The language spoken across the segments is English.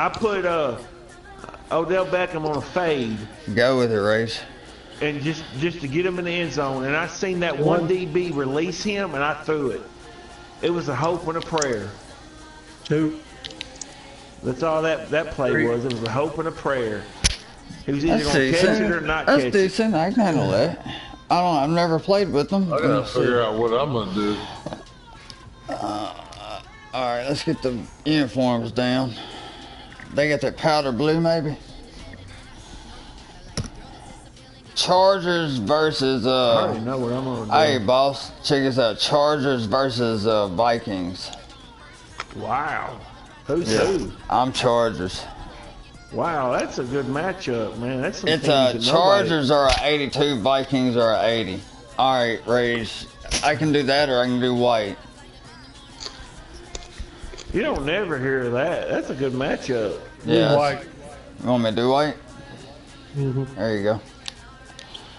I put Odell Beckham on a fade. Go with it, Race. And just to get him in the end zone. And I seen that one DB release him, and I threw it. It was a hope and a prayer. 2. That's all that play was. It was a hope and a prayer. He was either going to catch it or not catch it. That's decent. I can handle that. I've never played with them. I gotta figure out what I'm gonna do. Alright, let's get the uniforms down. They got that powder blue, maybe? Chargers versus, I already know what I'm gonna do. Hey, boss, check this out. Chargers versus, Vikings. Wow. Who's who? I'm Chargers. Wow, that's a good matchup, man. That's some It's Chargers are a 82, Vikings are a 80. Alright, Rage. I can do that or I can do white. You don't never hear of that. That's a good matchup. Yeah. White. You want me to do white? Mm-hmm. There you go.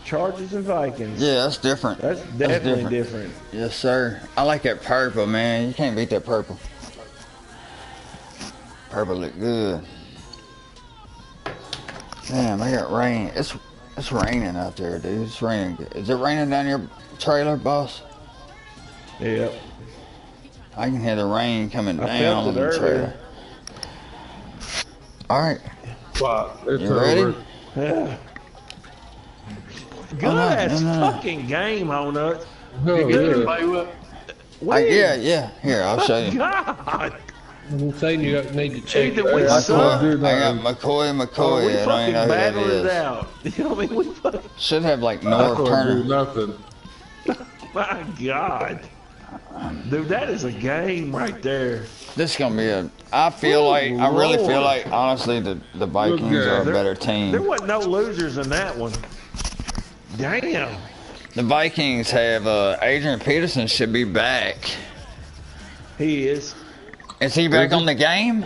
Chargers and Vikings. Yeah, that's different. That's definitely different. Yes, sir. I like that purple, man. You can't beat that purple. Purple look good. Damn, I got rain. It's raining out there, dude. It's raining. Is it raining down your trailer, boss? Yep. I can hear the rain coming I down felt on it the trailer. earlier. All right. Wow, it's You ready? Yeah. Good ass fucking game on us. Oh, You yeah. to play with? Yeah. Here, I'll show you. God. I'm saying you need to check Either it we out. suck. I got McCoy. We I don't even fucking know who that battled it is. out. You know what I mean? We fucking, Should have like I North couldn't do Turner. nothing. my God. Dude, that is a game right there. This is gonna be a. I really feel Lord. like, honestly, the Vikings are a better There team. wasn't no losers in that one. Damn. The Vikings have Adrian Peterson should be back. He is. Is he back on the game?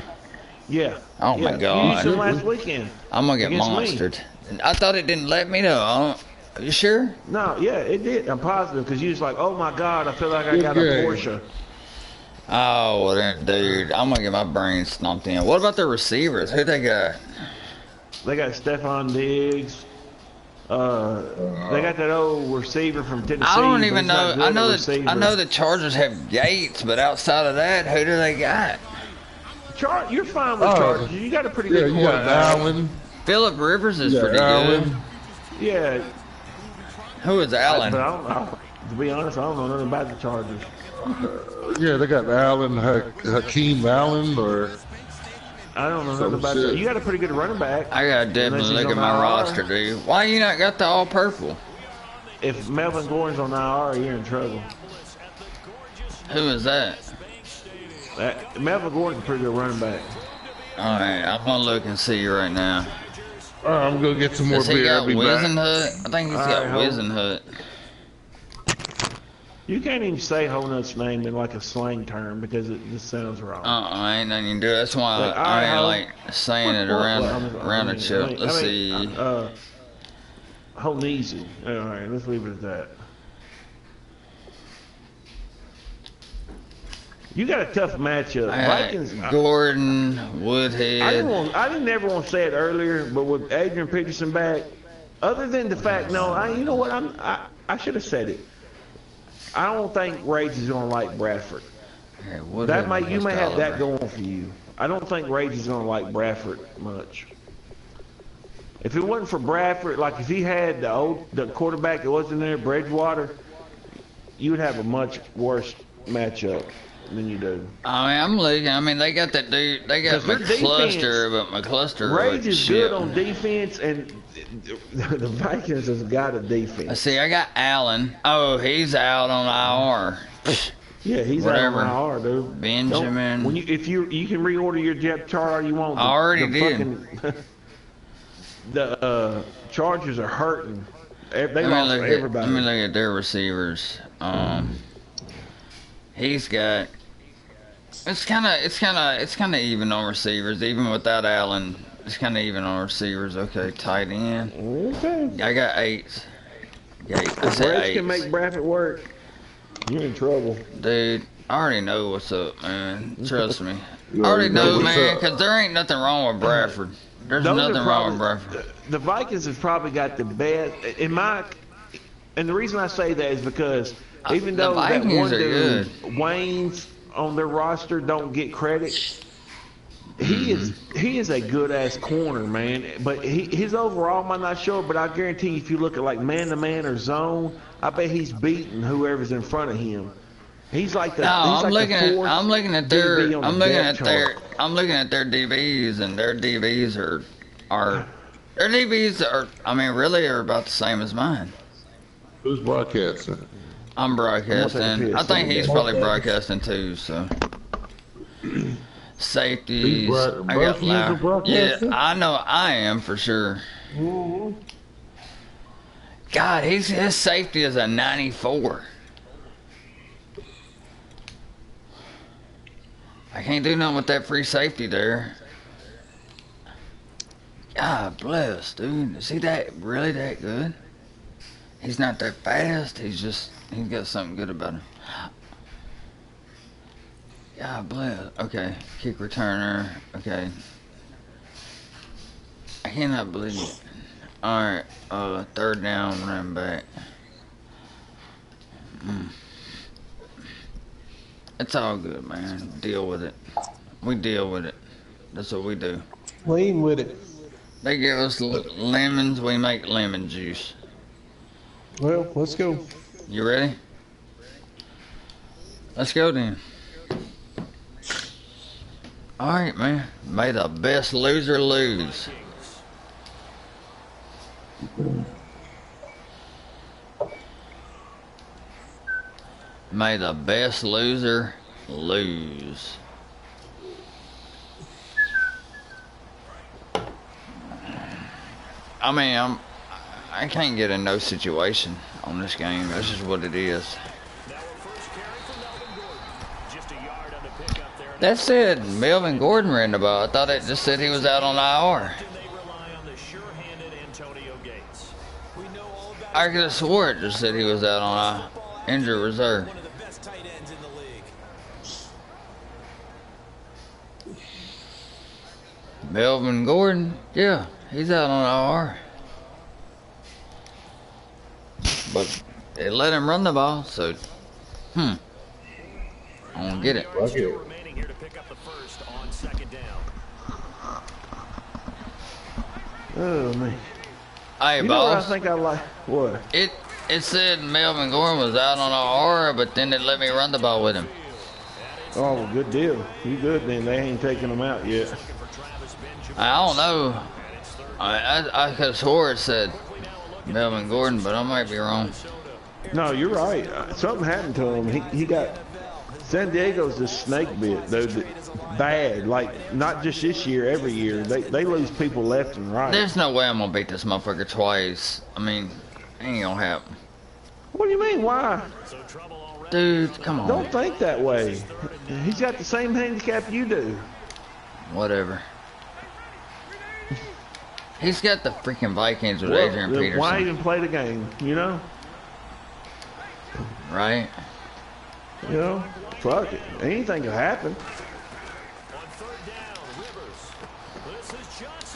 Yeah. Oh yeah. my God! You used him last weekend. I'm gonna get Against me. monstered. I thought it didn't let me know. Are you sure? No, yeah, it did. I'm positive because you was like, oh my God, I feel like I got a game. Porsche. Oh, well, then, dude, I'm gonna get my brain stomped in. What about the receivers? Who they got? They got Stephon Diggs. They got that old receiver from Tennessee. I don't but even he's know. not I good know receiver. I know the Chargers have Gates, but outside of that, who do they got? You're fine with Chargers. You got a pretty Yeah, good you got quarterback. Allen. Phillip Rivers is You got pretty Allen. good. Yeah, Who is Allen? but to be honest, I don't know nothing about the Chargers. Yeah, they got Allen, Hakeem Allen, or I don't know nothing Some about shit. that. You got a pretty good running back. I gotta definitely Unless look he's at on my IR. roster, dude. Why you not got the all purple? If Melvin Gordon's on IR, you're in trouble. Who is that? Melvin Gordon's a pretty good running back. All right, I'm gonna look and see right now. I'm gonna get some more Does he beer. got I'll be back. Wizenhut? I think he's All got right, hold on. Wizenhut. You can't even say Holnut's name in like a slang term because it just sounds wrong. I ain't nothing to do. That's why Like, I ain't all like saying it around the chip. Let's see. Holneezy. All right, let's leave it at that. You got a tough matchup. Vikings. Gordon, Woodhead. I didn't ever want to say it earlier, but with Adrian Peterson back, other than the fact, you know what? I should have said it. I don't think Rage is going to like Bradford. Yeah, Woodhead You may must have that Oliver. going for you. I don't think Rage is going to like Bradford much. If it wasn't for Bradford, like if he had the quarterback that wasn't there, Bridgewater, you would have a much worse matchup than you do. I mean, I'm looking. I mean, they got that dude. They got 'Cause their McCluster, but McCluster. Rage is shit. good on defense, and the Vikings has got a defense. Let's see. I got Allen. Oh, he's out on IR. Yeah, he's Whatever. out on IR, dude. Benjamin. If you can reorder your depth chart all you want. I already did. The Chargers are hurting. They Let me lost look everybody. Let me look at their receivers. He's got. It's kind of even on receivers, even without Allen. It's kind of even on receivers. Okay, tight end. Okay. I got 8. I If said Reds 8. can make Bradford work, you're in trouble. Dude, I already know what's up, man. Trust me. You I already know, what's man, up. because there ain't nothing wrong with Bradford. There's Those nothing are wrong with probably Bradford. the Vikings have probably got the best in my. And the reason I say that is because even The though that Vikings one are dude good. Wayne's on their roster don't get credit, he is a good ass corner, man. But his overall might not show it, but I guarantee you, if you look at like man to man or zone, I bet he's beating whoever's in front of him. He's like No, the fourth I'm looking at DB on the depth chart. I'm looking at their DBs, and their DBs are their DBs are, I mean, really are about the same as mine. Who's broadcasting? I'm I'm gonna take a broadcasting. I piss. think Let me he's go. probably broadcasting too. So safeties. Both I of got you are loud. Yeah, broadcasting? I know I am for sure. God, his safety is a 94. I can't do nothing with that free safety there. God bless, dude. Is he that really that good? He's not that fast. He's got something good about him. God bless. Okay, kick returner. Okay. I cannot believe it. All right, third down, running back. It's all good, man. Deal with it. We deal with it. That's what we do. Lean with it. They give us lemons, we make lemon juice. Well, let's go. You ready? Let's go then. Alright, man. May the best loser lose. May the best loser lose. I mean, I can't get in no situation on this game. That's just what it is. That said Melvin Gordon ran the ball. I thought it just said he was out on IR. I could have swore it just said he was out on injured reserve. Melvin Gordon, yeah, he's out on IR. But they let him run the ball, so I don't get it. Oh man. Hey, You know what I boss. think I like? What? It said Melvin Gordon was out on IR, but then it let me run the ball with him. Oh, well, good deal. You good then? They ain't taking them out yet. I don't know. I could have swore it said Melvin Gordon, but I might be wrong. No, you're right. Something happened to him. He got San Diego's just snake bit, dude. Bad. Like not just this year, every year. They lose people left and right. There's no way I'm gonna beat this motherfucker twice. I mean, ain't gonna happen. What do you mean? Why? Dude, come on. Don't think that way. He's got the same handicap you do. Whatever. He's got the freaking Vikings with Adrian Then Peterson. why even play the game? You know? Right? You know? Fuck it. Anything can happen.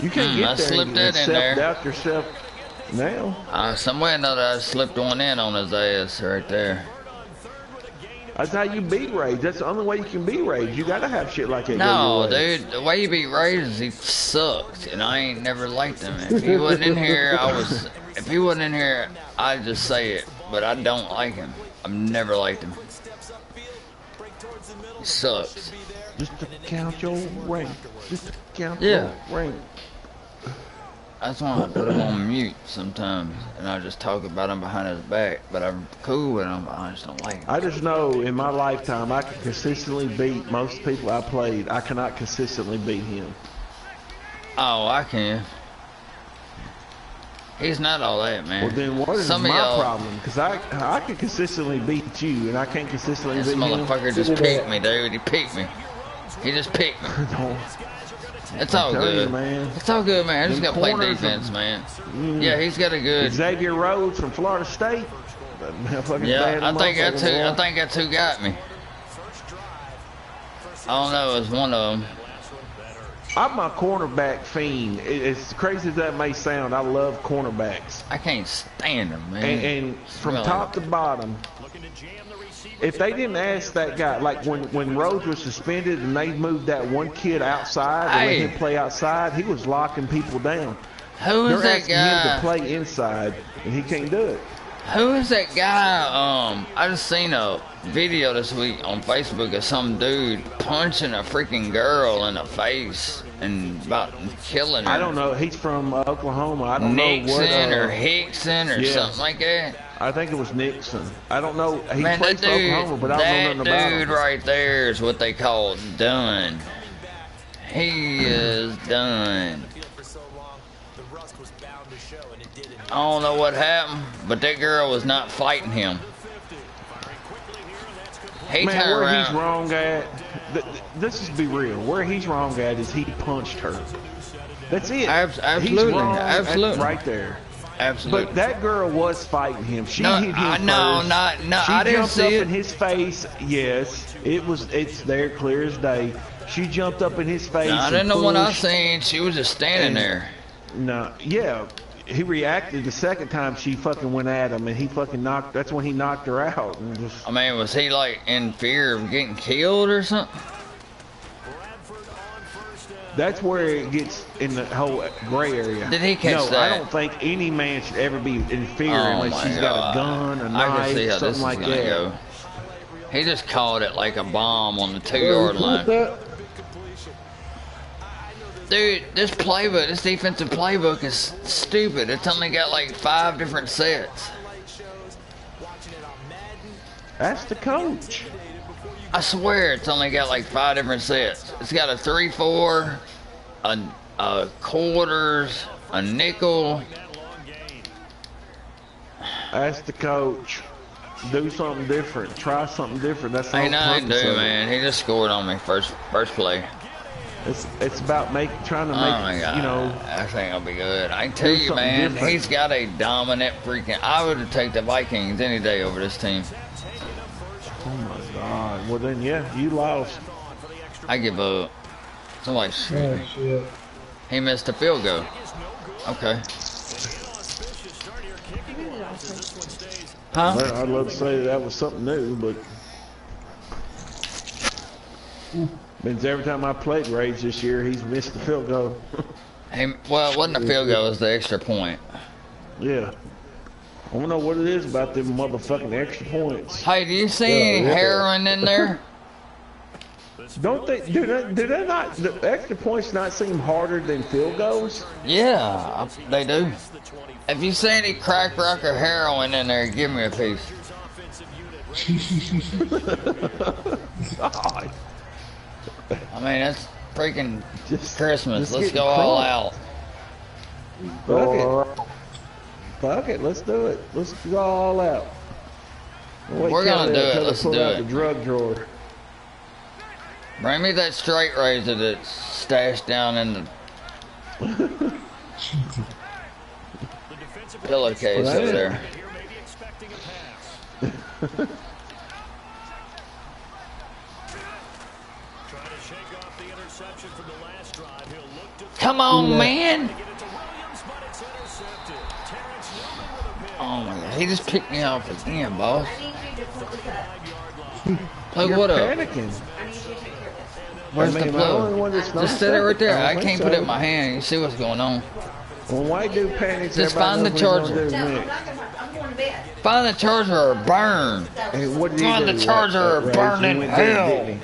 You can't I get there slipped and that in there. self-doubt yourself now. Some way or another, I slipped one in on his ass right there. That's how you beat Rage. That's the only way you can beat Rage. You gotta have shit like that. No, go your way. dude, the way you beat Rays is he sucked, and I ain't never liked him. If he wasn't in here, if he wasn't in here, I'd just say it, but I don't like him. I've never liked him. He sucks. Just to count your rank. Just to count Yeah. your rank. That's why I put him on mute sometimes, and I just talk about him behind his back. But I'm cool with him, but I just don't like him. I just know in my lifetime I can consistently beat most people I played. I cannot consistently beat him. Oh, I can. He's not all that, man. Well, then what is Some of my y'all- problem? Because I can consistently beat you, and I can't consistently This beat him. motherfucker just picked me, dude. He picked me. He just picked me. It's all telling you, good, man. It's all good, man. I just Them gotta play corners defense, man. Yeah, he's got a good. Xavier Rhodes from Florida State. That motherfucker's Yeah, bad I think motherfucker, boy. that's who got me. I don't know. It was one of them. I'm a cornerback fiend. As crazy as that may sound, I love cornerbacks. I can't stand them, man. And from top to bottom, if they didn't ask that guy, like when Rhodes was suspended and they moved that one kid outside and let him play outside, he was locking people down. Who is that guy? They're asking him to play inside, and he can't do it. Who is that guy? I just seen a video this week on Facebook of some dude punching a freaking girl in the face and about killing her. I don't know. He's from Oklahoma. I don't know what. Nixon or Hickson or something like that. I think it was Nixon. I don't know. He Man, plays for Oklahoma, but I don't know nothing about him. That dude right there is what they call done. He is done. I don't know what happened, but that girl was not fighting him. He Man, turned where around. he's wrong at, this is be real. Where he's wrong at is he punched her. That's it. Absolutely, he's wrong absolutely, right there. Absolutely. But that girl was fighting him. She No, hit him first. no, She I didn't jumped see up it. in his face. Yes, it's there clear as day. She jumped up in his face. I didn't know what I seen. She was just standing there. No, yeah. He reacted the second time she fucking went at him, and he fucking knocked. That's when he knocked her out. And just, I mean, was he like in fear of getting killed or something? that's where it gets in the whole gray area. Did he catch no, that? I don't think any man should ever be in fear Oh unless my she's God. got a gun, a I can see knife, how this something is like gonna that. go. He just called it like a bomb on the 2-yard line. Dude, this playbook, this defensive playbook is stupid. It's only got like 5 different sets. That's the coach. I swear it's only got like 5 different sets. It's got a 3-4, a quarters, a nickel. That's the coach. Do something different. Try something different. That's the Ain't whole nothing to purpose do, of it. man. He just scored on me first play. It's about trying to Oh my make, God. you know. That thing will be good. I can tell you, something man, different. he's got a dominant freaking. I would have taken the Vikings any day over this team. Oh my God. Well then, yeah, you lost. I give up. Somebody shoot Oh, me. shit. He missed a field goal. Okay. Huh? Well, I'd love to say that was something new, but means every time I played Rage this year, he's missed the field goal. Well, it wasn't a field goal. It was the extra point. Yeah. I don't know what it is about them motherfucking extra points. Hey, do you see any yeah. heroin in there? Don't they? Do they not? The extra points not seem harder than field goals? Yeah, they do. If you see any crack rock or heroin in there, give me a piece. God. I mean, that's freaking Just- Christmas. just Let's getting go all crunk. out. Fuck it. Fuck it. Let's do it. Let's go all out. Wait We're till gonna they- do it. till they Let's pull do out it. the drug drawer. Bring me that straight razor that's stashed down in the pillowcase Well, that over is- there. Come on, man! Oh my God, he just picked me off again, boss. Play You're what up? panicking. Where's I mean, the am I the only plug? one that's Just noticed sit it that? right there. I don't can't think put it so. in my hand. You see what's going on. When white dude panics, Just everybody find the knows what he's charger. gonna do No, next. I'm going to bed. Find the charger or burn. Hey, what did he Find do? the charger or Rage? burn He in went there, hell. didn't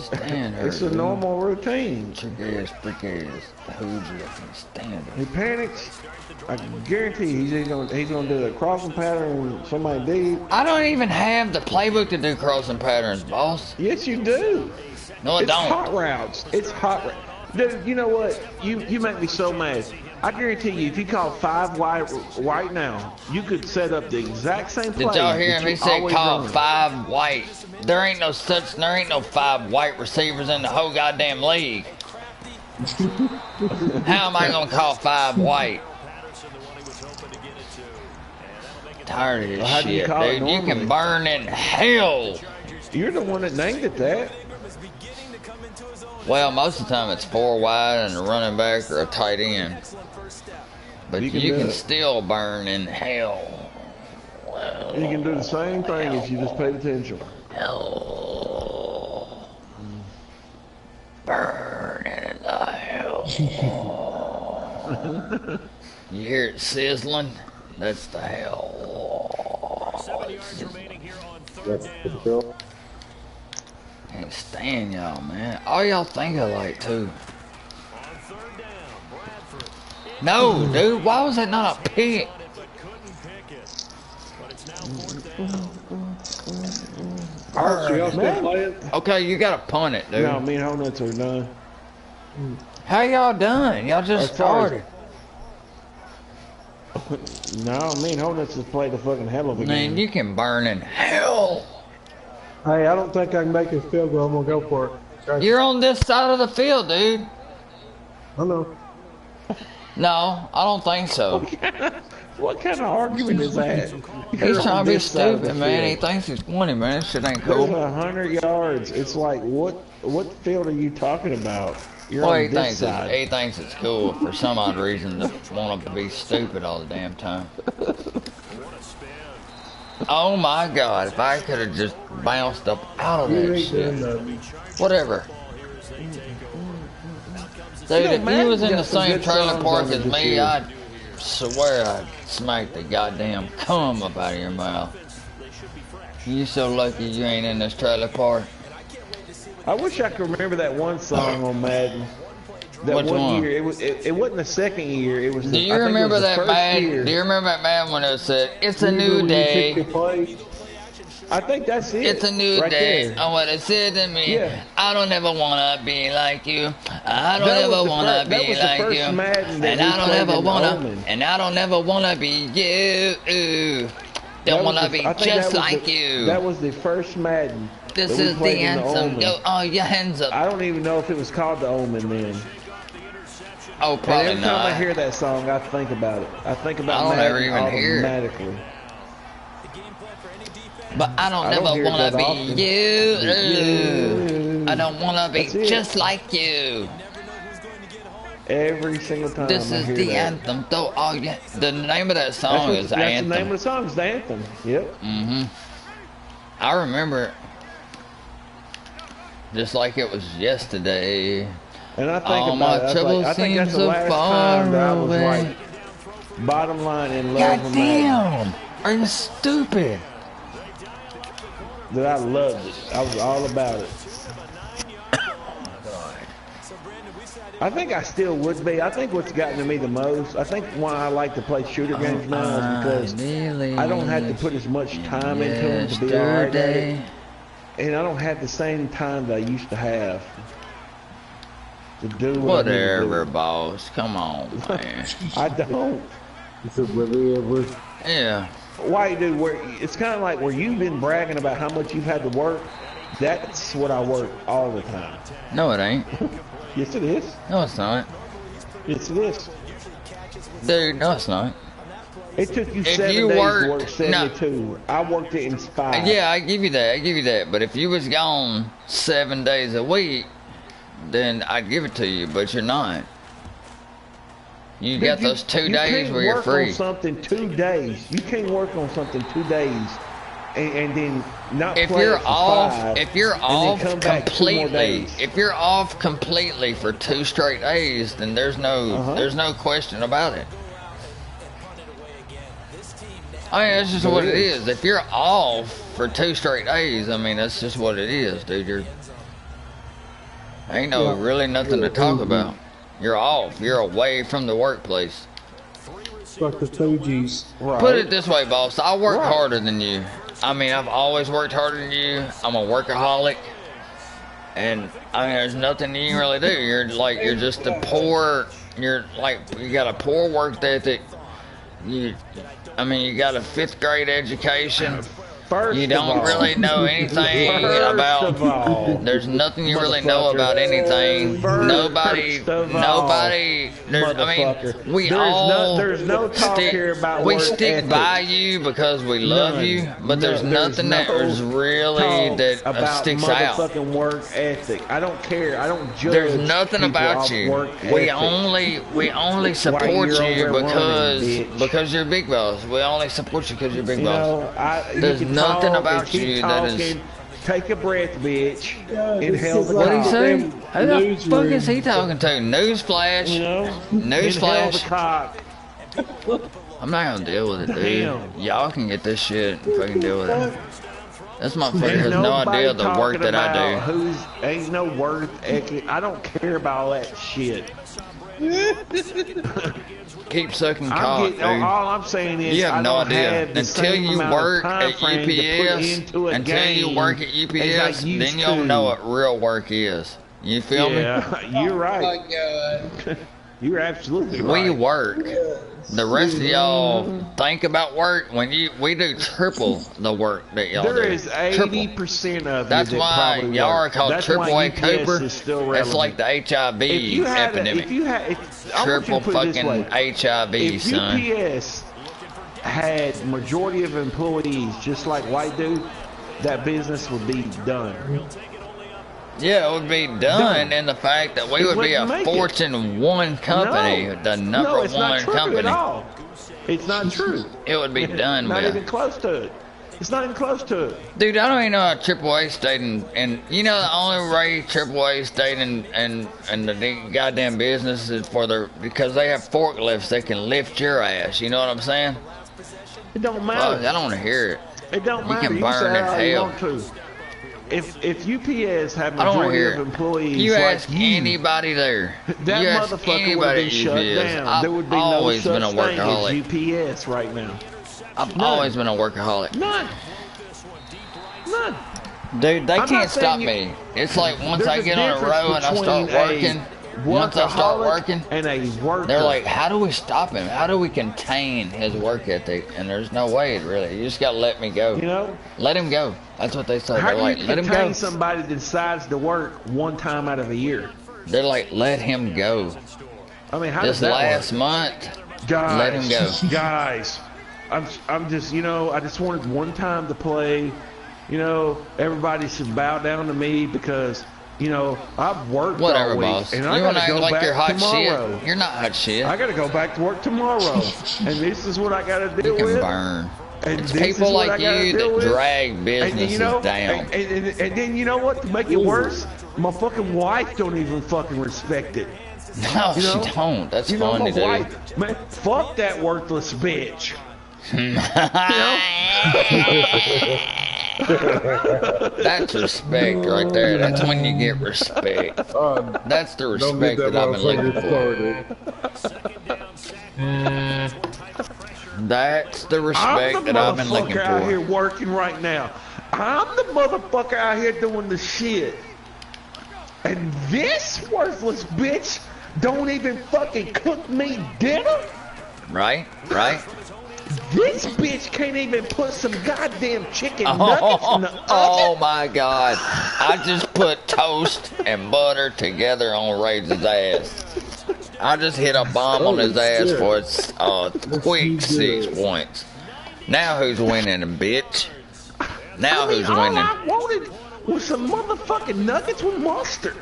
Stand he? her. It's a normal routine. Trick ass, freak ass, hoogie. I can't stand He it. panics. I guarantee he's gonna do a crossing pattern and somebody deep. I don't even have the playbook to do crossing patterns, boss. Yes, you do. No, I It's don't. hot routes. It's hot. Dude, you know what? You make me so mad. I guarantee you, if you call 5 white right now, you could set up the exact same play. Did y'all hear that him? He you said always call run. 5 white. There ain't no 5 white receivers in the whole goddamn league. How am I gonna call 5 white? Tired of this Well, how do you shit, call it dude. You normally? can burn in hell. You're the one that named it that. Well, most of the time it's 4 wide and a running back or a tight end. But You you can can do it. still burn in hell. You can do the same thing if you just pay attention. Hell. Burn in the hell. You hear it sizzling? That's the hell. 7 yards remaining here on That's third the down. bill. Can't stand y'all, man. All y'all think alike, too. On third down, Bradford. No, dude. Why was that not a pick? But couldn't pick it. But it's now fourth down. All right, so y'all still Man. playing? Okay, you gotta punt it, dude. No, me and Whole Nuts are done. How y'all done? Y'all just As far as- started. No, me and Whole Nuts have played the fucking hell of a Man, game. you can burn in hell. Hey, I don't think I can make this field goal. I'm gonna go for it. Okay. You're on this side of the field, dude. I know. No, I don't think so. What kind of argument is that? He's trying to be stupid, man. He thinks he's 20, man. This shit ain't There's cool. 100 yards. It's like, what field are you talking about? You're Well, on he this thinks side. it's cool for some odd reason to want him to be stupid all the damn time. Oh my God! If I could have just bounced up out of You that ain't doing shit. nothing. Whatever. Dude, if you was in the same trailer park as me, I'd swear I'd smack the goddamn cum up out of your mouth. You so lucky you ain't in this trailer park. I wish I could remember that one song on Madden. That Which one? year. It wasn't the second year. It was. Do you remember that Madden? Do you remember that Madden when it said, "It's a new When you pick your day. play, I think that's it. It's a new right day." there. Oh, what it said to me. Yeah. I don't ever wanna be like you. I don't That was ever the wanna that be was the like first you. Madden that And we I don't played ever in wanna. Omen. And I don't ever wanna be you. That Don't was wanna the- be I think just that was like the- you. That was the first Madden. This that we is the played in anthem. Omen. Go, oh, your hands up. I don't even know if it was called the Omen then. Oh, And probably every time I not. hear that song, I think about it. I think about I don't Madden ever even hear it. automatically. But I don't I don't ever hear it wanna that be often. you. I don't wanna be That's it. just like you. Every single time This I is hear the that. anthem. Though, oh yeah, the name of that That's, song what, is that's Anthem. the name of the song. It's the Anthem. Yep. I remember it just like it was yesterday. And I think All my about it. I, was troubles like, I think that's seem the so last far time that I was away. like, bottom line, in love God with Madden. damn! Are you stupid? That I loved it. I was all about it. I think I still would be. I think what's gotten to me the most, I think why I like to play shooter games now is because I don't have to put as much time into them to be alright at it. And I don't have the same time that I used to have to do what Whatever, I need boss. Come on, man. to do. I don't. it's a whatever. Yeah. Why, dude? Where it's kind of like where you've been bragging about how much you've had to work. That's what I work all the time. No, it ain't. Yes, it is. No, it's not. Yes, it is. Dude, no, it's not. It took you If 7 you days worked- to work 72. I worked it in 5. Yeah, I give you that. I give you that. But if you was gone 7 days a week, then I'd give it to you. But you're not. You Dude, got those 2 you days can't where you're work free. on something 2 days. You can't work on something 2 days and then not If play you're it for off, 5, if you're and then off come back 2 more completely, days. if you're off completely for 2 straight days, then there's no question about it. I mean, that's just what it is. If you're off for 2 straight days, I mean, that's just what it is, dude. Ain't no really nothing to talk about. You're off. You're away from the workplace. Fuck the 2Gs. Right. Put it this way, boss. I work Right. harder than you. I mean, I've always worked harder than you. I'm a workaholic. And, I mean, there's nothing you can really do. You're just you got a poor work ethic. You got a 5th grade education. First You don't of all, really know anything First about. of all, There's nothing you really know motherfucker. about anything. Nobody. First of all, Nobody. There's. I motherfucker. mean, we There's all. there's no talk stick, here about we work stick ethic. by you because we love None. you, but there's nothing no that is really talk that about sticks out. motherfucking work ethic. I don't care. I don't judge. There's nothing people about off you. Work We ethic. only support you're you overwhelming, bitch. because you're big boss. We only support you because you're big You boss. know, There's you can nothing talk about and keep you that is. talking. Take a breath, bitch. God, Inhale this the is What did he cock. say? Damn Who the news fuck room. is he talking to? Newsflash. You know, inhale the Newsflash. cock. I'm not gonna deal with it, dude. Damn. Y'all can get this shit and fucking deal with it. This motherfucker Ain't has no nobody idea the work talking that I about do. Ain't no worth ethic. I don't care about all that shit. Keep sucking I'm cock, getting, dude. all I'm saying is You I have no don't idea. have the Until same you amount work of time at frame to put UPS, into a until you game work at as UPS, I used then you'll to. know what real work is. You feel me? Yeah, you're right. God. You're absolutely We right. work. The rest of y'all think about work when we do triple the work that y'all There do. is Triple. 80% of That's you that why probably y'all are work. called That's Triple why A UPS Cooper. is still It's relevant. like the HIV if you had, epidemic. if you had, if, I want you Triple to put it this fucking way. HIV, If son. UPS had majority of employees just like Whitedude, that business would be done. Yeah, it would be done in the fact that we It would be a wouldn't make it. Fortune 1 company, No. the number No, it's not one true company. at all. It's not true. It would be done Not with. even close to it. It's not even close to it. Dude, I don't even know how AAA stayed and you know the only way AAA stayed in the goddamn business is because they have forklifts that can lift your ass. You know what I'm saying? It don't Fuck, matter. I don't want to hear it. It don't You matter. can You burn say in how you hell. want to. If UPS had I don't want to majority hear of it. employees You like ask you, anybody there. that You ask motherfucker would have anybody been at shut UPS. down. I've There would be no always such been a thing as workaholic. UPS right now. I've None. always been a workaholic. None. None. Dude, they I'm can't not stop saying you- me. It's like once I There's a get on a difference row and I start between working, a once I start workaholic working, and a worker. they're like, how do we stop him? How do we contain his work ethic? And there's no way, really. You just gotta let me go. you know, Let him go. That's what they say. how They're do like, you let him contain go. somebody that decides to work one time out of a year? They're like, let him go. I mean, how This does that last work? month, Guys, let him go. Guys, I'm just, you know, I just wanted one time to play. You know, everybody should bow down to me because, you know, I've worked whatever, all week, boss. and You I wanna gotta act go like back you're hot tomorrow. shit? You're not hot shit. I gotta go back to work tomorrow, and this is what I gotta deal You can with. burn. And It's this people is what like I gotta you deal that with. drag And businesses you know, down. and then you know what? To make it worse, my fucking wife don't even fucking respect it. No, You know? she don't. That's You know, funny, my dude. wife, man, fuck that worthless bitch. That's respect right there. That's when you get respect. That's the Don't get respect that that I've been looking motherfucker for. started. That's the I'm respect the that I've been looking motherfucker out here for. working right now. I'm the motherfucker out here doing the shit. And this worthless bitch don't even fucking cook me dinner? Right? Right? This bitch can't even put some goddamn chicken nuggets in the Oh oven? my God. I just put toast and butter together on Rage's ass. I just hit a bomb on his ass for a quick 6 points. Now who's winning, bitch? Now I mean, who's all winning? I wanted was some motherfucking nuggets with mustard.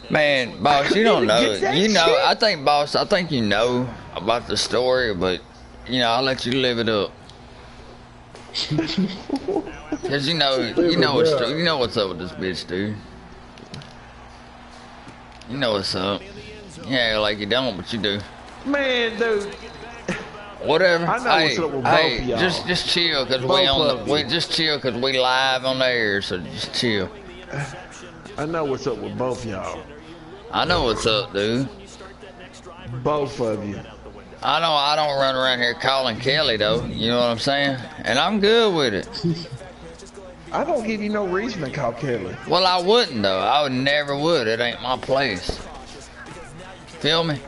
Man, boss, you don't even know. get that You know, shit. I think, boss, I think you know about the story, but you know, I'll let you live it up. Cause you know what's up with this bitch, dude. You know what's up. Yeah, like you don't, but you do. Man, dude. Whatever. I know hey, what's up with hey, both of y'all. just chill, cause Both of we you. just chill, cause we live on the air, so just chill. I know what's up with both y'all. I know what's up, dude. Both of you. I know I don't run around here calling Kelly though. You know what I'm saying? And I'm good with it. I don't give you no reason to call Kelly. Well, I wouldn't though. I would never would. It ain't my place. Feel me?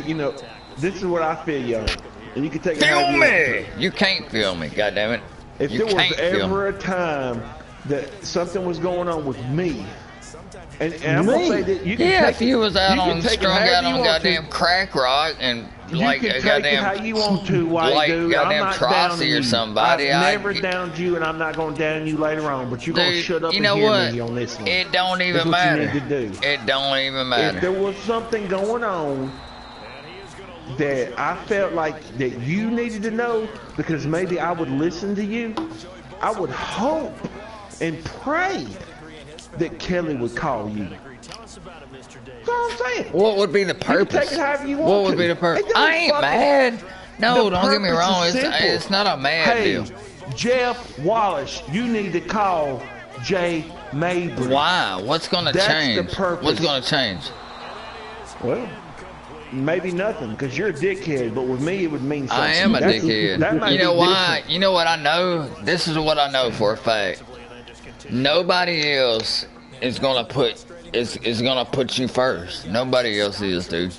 You know, this is what I feel, young. And you can take it Feel however you want me? You can't feel me. God damn it. to. If You there was can't feel ever a time that something was going on with me, and I'm gonna say that you can Yeah, take if you was out you can on take it strung however out you on want goddamn to. crack rock and You like can a take goddamn it how you want to, white like dude. I'm goddamn not Trossi downing or you. somebody. I've never downed you, and I'm not gonna down you later on. But you're gonna Dude, shut up you and know hear what? me on this one. It don't That's even what matter. you need to do. It don't even If matter. there was something going on that I felt like that you needed to know, because maybe I would listen to you, I would hope and pray that Kelly would call you. That's all I'm saying. What would be the You can purpose? take it however you want What would to. be the purpose? It don't I ain't fucking- mad. No, The don't get me purpose wrong. is simple. It's not a mad Hey, deal. Jeff Wallace, you need to call Jay Mabry. Why? What's gonna That's the change? purpose. What's gonna change? Well, maybe nothing, because you're a dickhead, but with me it would mean something. I am a That dickhead. might You know be why? different. You know what I know? This is what I know for a fact. Nobody else is gonna put is gonna put you first. Nobody else is, dude.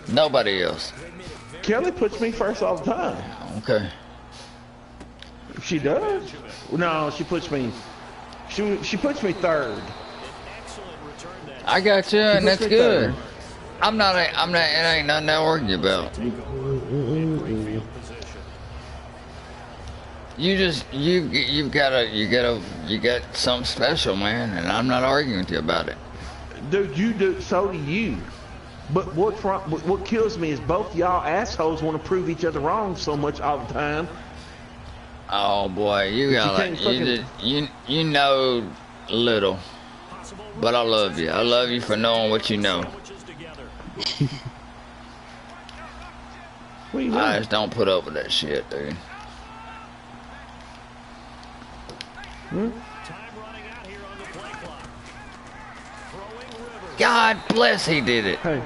Nobody else. Kelly puts me first all the time. Okay. She does? No, she puts me. She puts me third. I got you, and puts that's me good. third. I'm not. It ain't nothing to argue about. You've got something special, man, and I'm not arguing with you about it. Dude, you do. So do you. But what's wrong? What kills me is both y'all assholes want to prove each other wrong so much all the time. Oh boy, you can't you know little, but I love you. I love you for knowing what you know. What do you I mean? just don't put up with that shit, dude. God bless, he did it. Hey,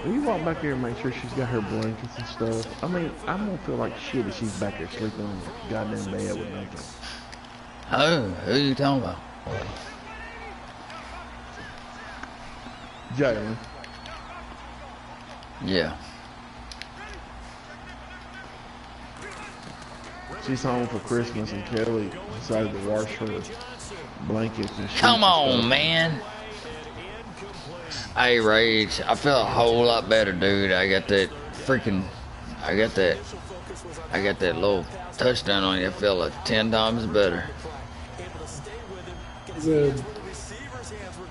will you walk back here and make sure she's got her blankets and stuff? I mean, I'm gonna feel like shit if she's back there sleeping on the goddamn bed with nothing. Who are you talking about? Jalen. Yeah. She's home for Christmas and Kelly decided to wash her blankets and sheets Come and on, stuff. man. Hey, Rage, I feel a whole lot better, dude. I got that little touchdown on you. I feel like 10 times better. Good.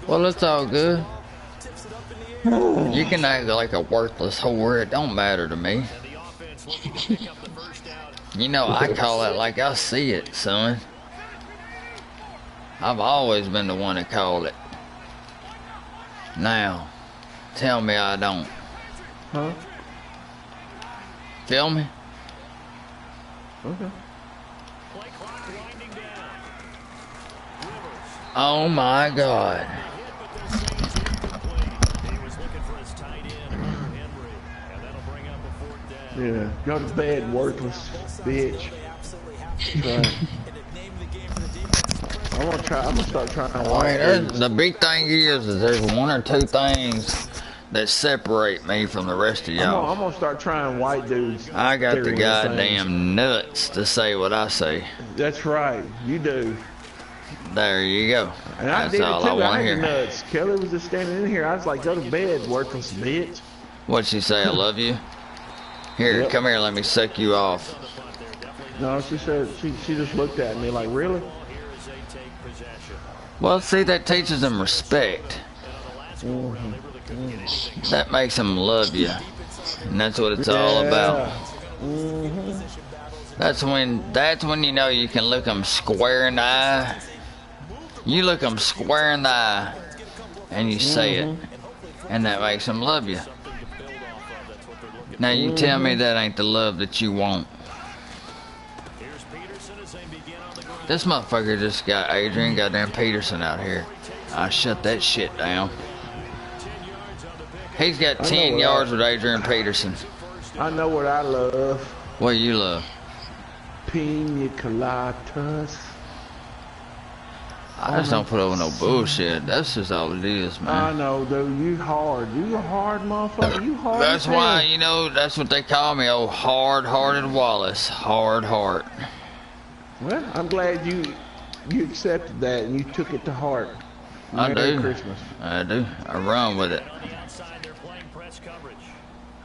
Well, it's all good. You can act like a worthless whore. It don't matter to me. You know, I call it like I see it, son. I've always been the one that called it. Now, tell me I don't. Huh? Feel me? Okay. Oh my God. Yeah. Go to bed, worthless bitch. Right. I'm gonna start trying to I mean, watch the big thing is there's one or two things that separate me from the rest of y'all. I'm gonna start trying white dudes. I got the theory and goddamn things. nuts to say what I say. That's right. You do. There you go. And I That's did it all too. I want to I hear. had nuts. Kelly was just standing in here. I was like, go to bed, worthless bitch. What'd she say? I love you? Here, Yep. come here. Let me suck you off. No, she said she just looked at me like, really? Well, see, that teaches them respect. That makes them love you. And that's what it's all about. That's when you know you can look them square in the eye. You look them square in the eye and you say it. And that makes them love you. Now you tell me that ain't the love that you want. This motherfucker just got Adrian goddamn Peterson out here. I shut that shit down. He's got 10 yards with Adrian Peterson. I know what I love. What do you love? Pina coladas. I just don't put up with no bullshit. That's just all it is, man. I know, dude. You hard. You a hard motherfucker. You hard. That's why, you know, that's what they call me, old hard-hearted Wallace. Hard heart. Well, I'm glad you accepted that and you took it to heart. Merry Merry Christmas. I do. I run with it.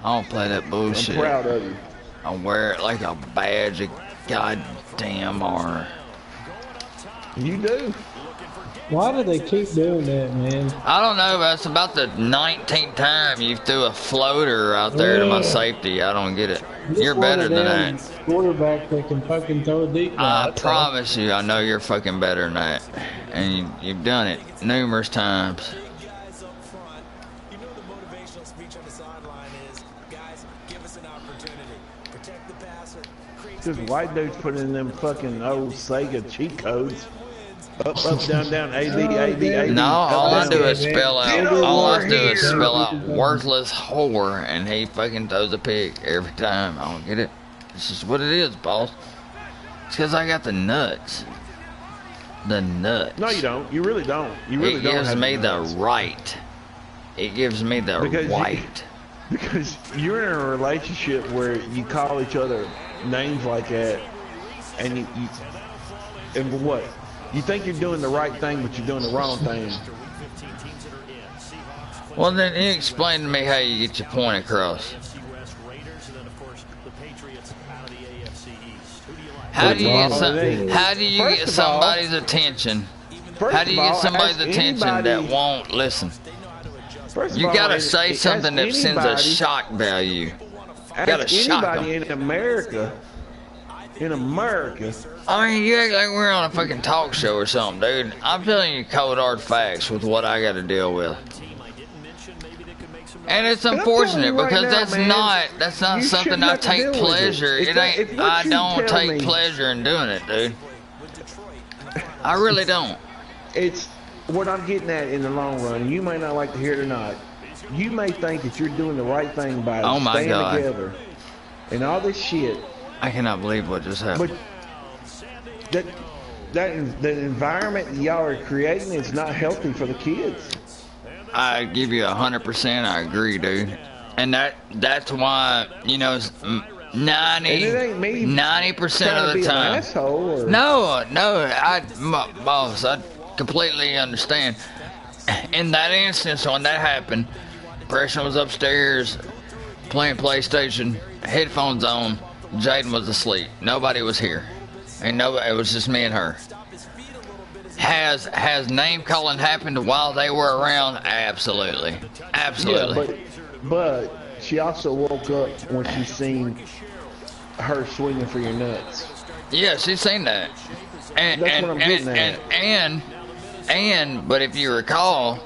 I don't play that bullshit. I'm proud of you. I wear it like a badge of goddamn honor. You do. Why do they keep doing that, man? I don't know, but it's about the 19th time you threw a floater out there to my safety. I don't get it. You're better than that. Quarterback that can fucking throw a deep I ball. promise you, I know you're fucking better than that. And you've done it numerous times. Because white dudes put in them fucking old Sega cheat codes. Up, down, down, A, B, A, B, A, B. No, all I do is spell Get out. All I over do is here. spell out worthless whore, and he fucking throws a pig every time. I don't get it. This is what it is, boss. It's because I got the nuts. The nuts. No, you don't. You really don't. You really It don't. gives have me the nuts. right. It gives me the right. Because you're in a relationship where you call each other names like that, and and what? You think you're doing the right thing, but you're doing the wrong thing. Well, then you explain to me how you get your point across. How do you get somebody's attention? How do you get somebody's attention that won't listen? You gotta say something that sends a shock value. You gotta shock them. Anybody in America. I mean, you act like we're on a fucking talk show or something, dude. I'm telling you cold hard facts with what I gotta deal with. And it's unfortunate because that's not something I take pleasure. I don't take pleasure in doing it, dude. I really don't. It's what I'm getting at in the long run. You may not like to hear it or not. You may think that you're doing the right thing by staying together and all this shit. I cannot believe what just happened. But the environment y'all are creating is not healthy for the kids. I give you 100%. I agree, dude. And that's why, you know, 90% of the time. No, boss, I completely understand. In that instance, when that happened, Preston was upstairs playing PlayStation, headphones on. Jaden was asleep. Nobody was here. It was just me and her. Has name calling happened while they were around? Absolutely. Yeah, but she also woke up when she seen her swinging for your nuts. Yeah, she's seen that. That's what I'm getting at. But if you recall,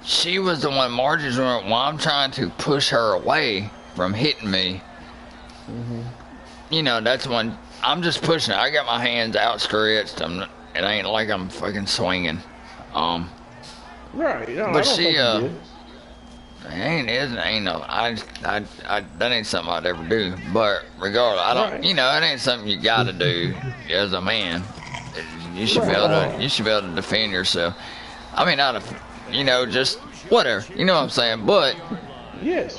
she was the one, Margie's one, while I'm trying to push her away from hitting me. Mm-hmm. You know, that's when I'm just pushing her. I got my hands outstretched. It ain't like I'm fucking swinging. Right. No, but she, that ain't something I'd ever do. But regardless, I don't, you know, it ain't something you gotta do as a man. You should be able to defend yourself. I mean, not you know, just whatever. You know what I'm saying? But yes,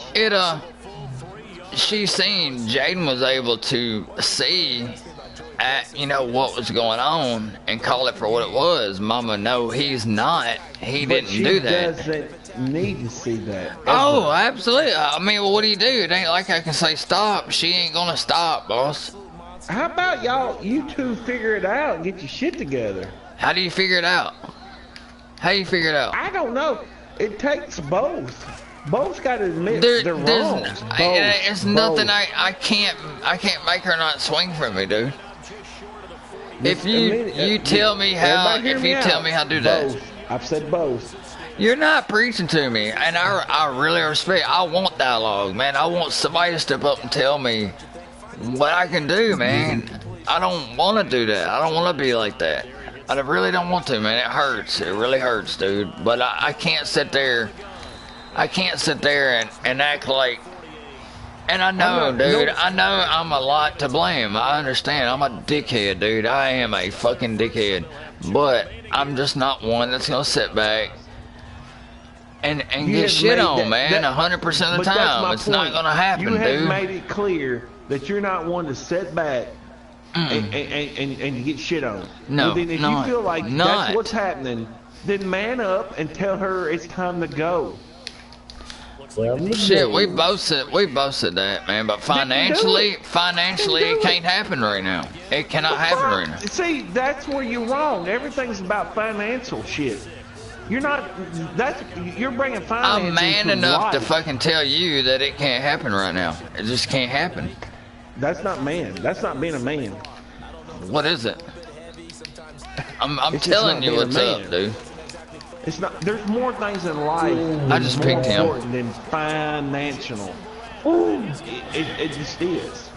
she seen Jaden was able to see you know what was going on and call it for what it was. Mama, no, he's not. He didn't do that. She doesn't need to see that. Ever. Oh, absolutely. I mean, well, what do you do? It ain't like I can say stop. She ain't gonna stop, boss. How about you two figure it out and get your shit together? How do you figure it out? I don't know. It takes both. Both got to admit they're wrong. It's nothing. I can't make her not swing for me, dude. If you tell me how, tell me how to do that. I've said both. You're not preaching to me, and I really respect. I want dialogue, man. I want somebody to step up and tell me what I can do, man. I don't want to do that. I don't want to be like that. I really don't want to, man. It hurts. It really hurts, dude. But I can't sit there. I can't sit there and act like And I know, dude. I know I'm a lot to blame. I understand. I'm a dickhead, dude. I am a fucking dickhead. But I'm just not one that's gonna sit back and get shit on, man. 100% of the time, it's not gonna happen, dude. You have made it clear that you're not one to sit back and get shit on. No, well, then if you feel like that's what's happening, then man up and tell her it's time to go. Shit, we both said that, man. But financially, it can't happen right now. It cannot happen right now. See, that's where you're wrong. Everything's about financial shit. You're not. You're bringing finance. I'm man enough to life. fucking tell you that it can't happen right now. It just can't happen. That's not man. That's not being a man. What is it? I'm telling you what's up, dude. It's not. There's more things in life. I just picked him. Important than financial. It just is.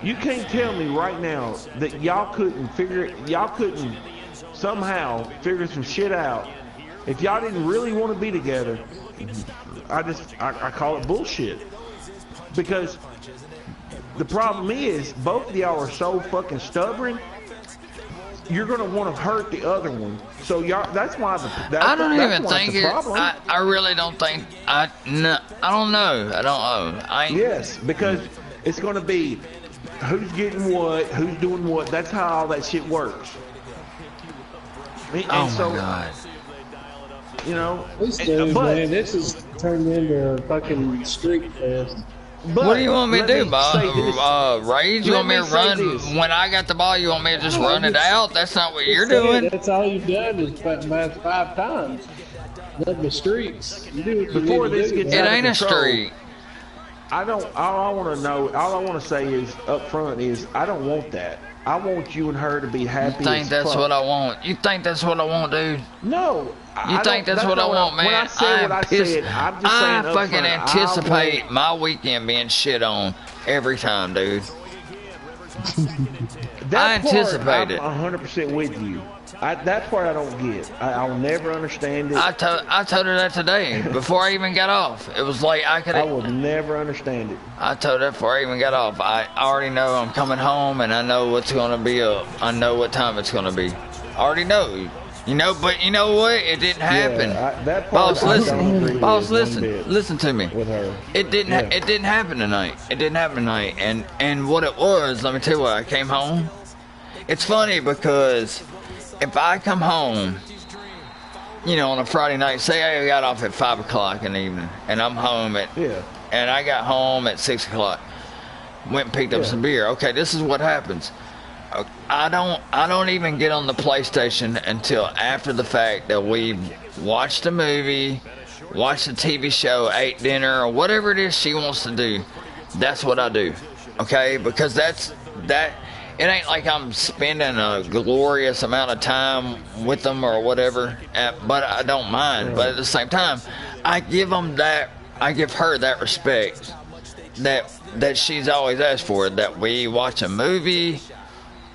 You can't tell me right now that y'all couldn't somehow figure some shit out. If y'all didn't really want to be together, I call it bullshit. Because the problem is both of y'all are so fucking stubborn. You're gonna want to hurt the other one, so y'all. That's why I don't even think it. I really don't think. I don't know. I don't know. Yes, because it's gonna be who's getting what, who's doing what. That's how all that shit works. And oh so, my god. You know. Man, this is turned into a fucking street fest. But what do you want me to do, Bob? Rage? You want me to run when I got the ball? You want me to just run it out? That's not what you're doing. That's all you've done is match 5 times. Nothing but streaks. You do what before this do, gets it out ain't of control, a streak. I don't. All I want to know, all I want to say is up front is I don't want that. I want you and her to be happy. You think that's what I want? You think that's what I want, dude? No. You think that's what I want, man? When I said what I said, I'm just saying I fucking anticipate my weekend being shit on every time, dude. I anticipate it. I'm 100% with you. That part I don't get. I'll never understand it. I told her that today before I even got off. It was like I will never understand it. I told her before I even got off. I already know I'm coming home and I know what's gonna be up. I know what time it's gonna be. I already know. You know, but you know what? It didn't happen. That part Boss, listen to me. With her. It didn't happen tonight. It didn't happen tonight. And what it was, let me tell you what, I came home. It's funny because if I come home, you know, on a Friday night, say I got off at 5 o'clock in the evening, and I'm home and I got home at 6 o'clock, went and picked up some beer. Okay, this is what happens. I don't even get on the PlayStation until after the fact that we watched a movie, watched a TV show, ate dinner, or whatever it is she wants to do. That's what I do. Okay? Because that it ain't like I'm spending a glorious amount of time with them or whatever, but I don't mind. But at the same time, I give her that respect that she's always asked for, that we watch a movie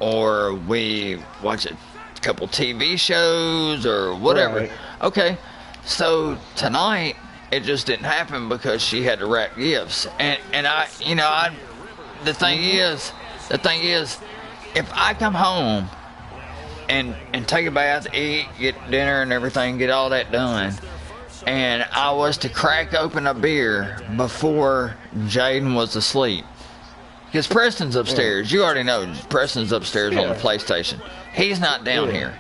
or we watch a couple TV shows or whatever. Right. Okay, so tonight it just didn't happen because she had to wrap gifts, and the thing is, if I come home and take a bath, eat, get dinner and everything, get all that done, and I was to crack open a beer before Jaden was asleep. Because Preston's upstairs. You already know Preston's upstairs on the PlayStation. He's not down here.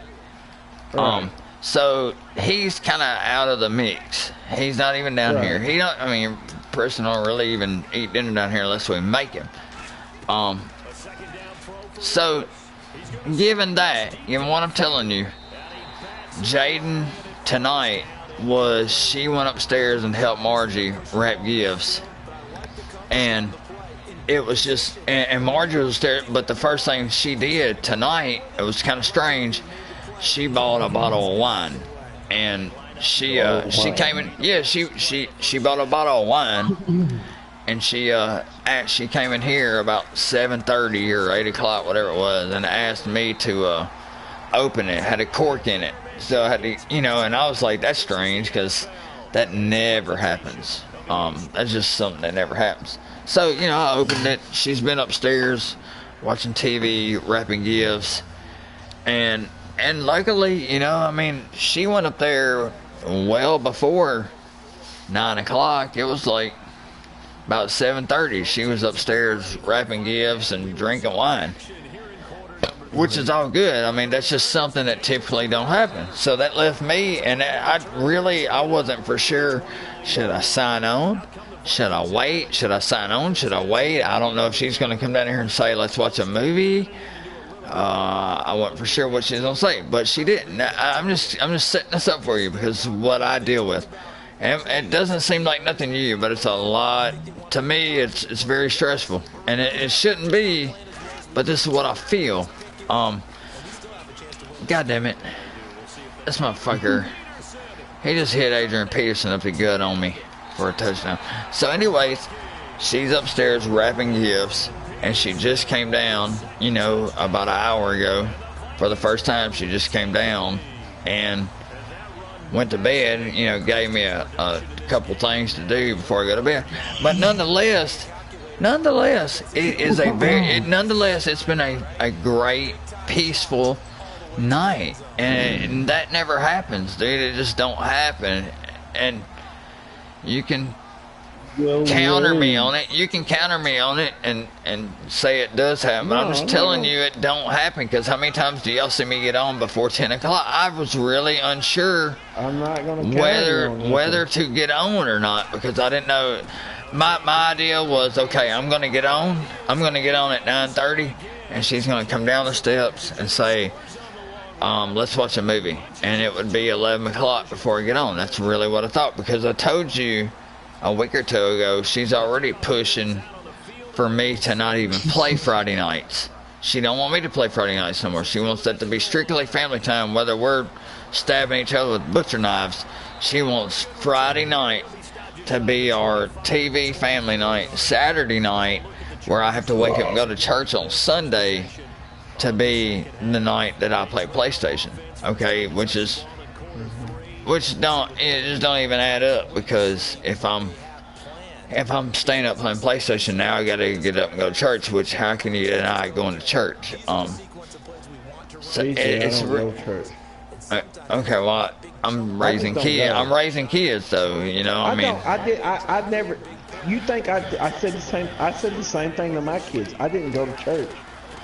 Right. So he's kind of out of the mix. He's not even down here. Preston don't really even eat dinner down here unless we make him. So given what I'm telling you, Jaden tonight she went upstairs and helped Margie wrap gifts, and it was just, and Margie was there, but the first thing she did tonight, it was kind of strange, she bought a bottle of wine, and she came in, she bought a bottle of wine, and she came in here about 7:30 or 8 o'clock, whatever it was, and asked me to open it. Had a cork in it, so I had to, and I was like, that's strange, because that never happens. That's just something that never happens. So, you know, I opened it. She's been upstairs watching TV, wrapping gifts. And luckily, you know, I mean, she went up there well before 9 o'clock. It was like about 7:30. She was upstairs wrapping gifts and drinking wine, which is all good. I mean, that's just something that typically don't happen. So that left me, and I wasn't for sure. Should I sign on? Should I wait? Should I sign on? Should I wait? I don't know if she's going to come down here and say, let's watch a movie. I wasn't for sure what she was going to say, but she didn't. I'm just setting this up for you because of what I deal with. And it doesn't seem like nothing to you, but it's a lot. To me, it's very stressful. And it shouldn't be, but this is what I feel. God damn it. This motherfucker. He just hit Adrian Peterson up the gut on me for a touchdown. So anyways, she's upstairs wrapping gifts, and she just came down, you know, about an hour ago. For the first time, she just came down and went to bed, you know, gave me a couple things to do before I go to bed. But nonetheless, it's been a great, peaceful night. And that never happens, dude. It just don't happen. And you can counter me on it. You can counter me on it and say it does happen. But I'm just telling you it don't happen, because how many times do y'all see me get on before 10 o'clock? I was really unsure whether to get on or not, because I didn't know. My idea was, okay, I'm going to get on. I'm going to get on at 9:30, and she's going to come down the steps and say, let's watch a movie. And it would be 11 o'clock before I get on. That's really what I thought, because I told you a week or two ago, she's already pushing for me to not even play Friday nights. She don't want me to play Friday nights no more. She wants that to be strictly family time, whether we're stabbing each other with butcher knives. She wants Friday night to be our TV family night. Saturday night, where I have to wake up and go to church on Sunday, to be the night that I play PlayStation. Okay, it just don't even add up, because if I'm staying up playing PlayStation now, I gotta get up and go to church, which how can you deny going to church? So it's okay, well, I'm raising kids. I'm raising kids, though, you know. I mean, I never. You think I said the same? I said the same thing to my kids. I didn't go to church.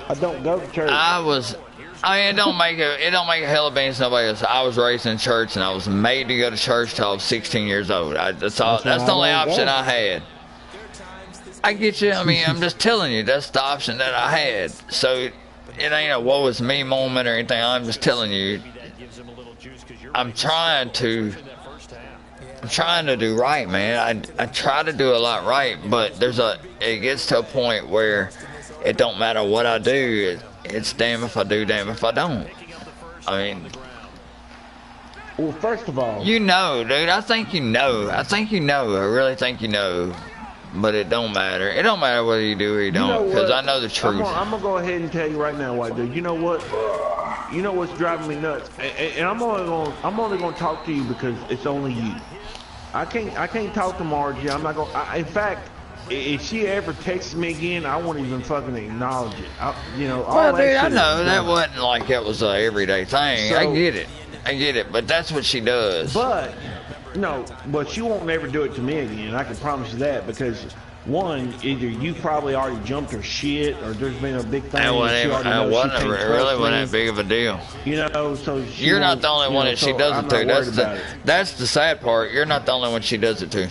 I don't go to church. I mean, it don't make a hell of beans nobody else. I was raised in church, and I was made to go to church till I was 16 years old. That's the only option I had. I get you. I mean, I'm just telling you, that's the option that I had. So it ain't a woe is me moment or anything. I'm just telling you, I'm trying to do right, man. I try to do a lot right, but it gets to a point where it don't matter what I do. It's damn if I do, damn if I don't. I mean, well, first of all, you know, dude. I think you know. I really think you know. But it don't matter. It don't matter whether you do or you don't, because I know the truth. I'm gonna go ahead and tell you right now, Whitedude. You know what? You know what's driving me nuts? And I'm only gonna talk to you because it's only you. I can't talk to Margie. I'm not gonna. In fact, if she ever texts me again, I won't even fucking acknowledge it. Well, dude, I know that wasn't like it was an everyday thing. So, I get it. But that's what she does. But she won't never do it to me again. I can promise you that, because one, either you probably already jumped her shit, or there's been a big thing. It wasn't that big of a deal. You know, so you're not the only one that she does it to. That's the sad part. You're not the only one she does it to.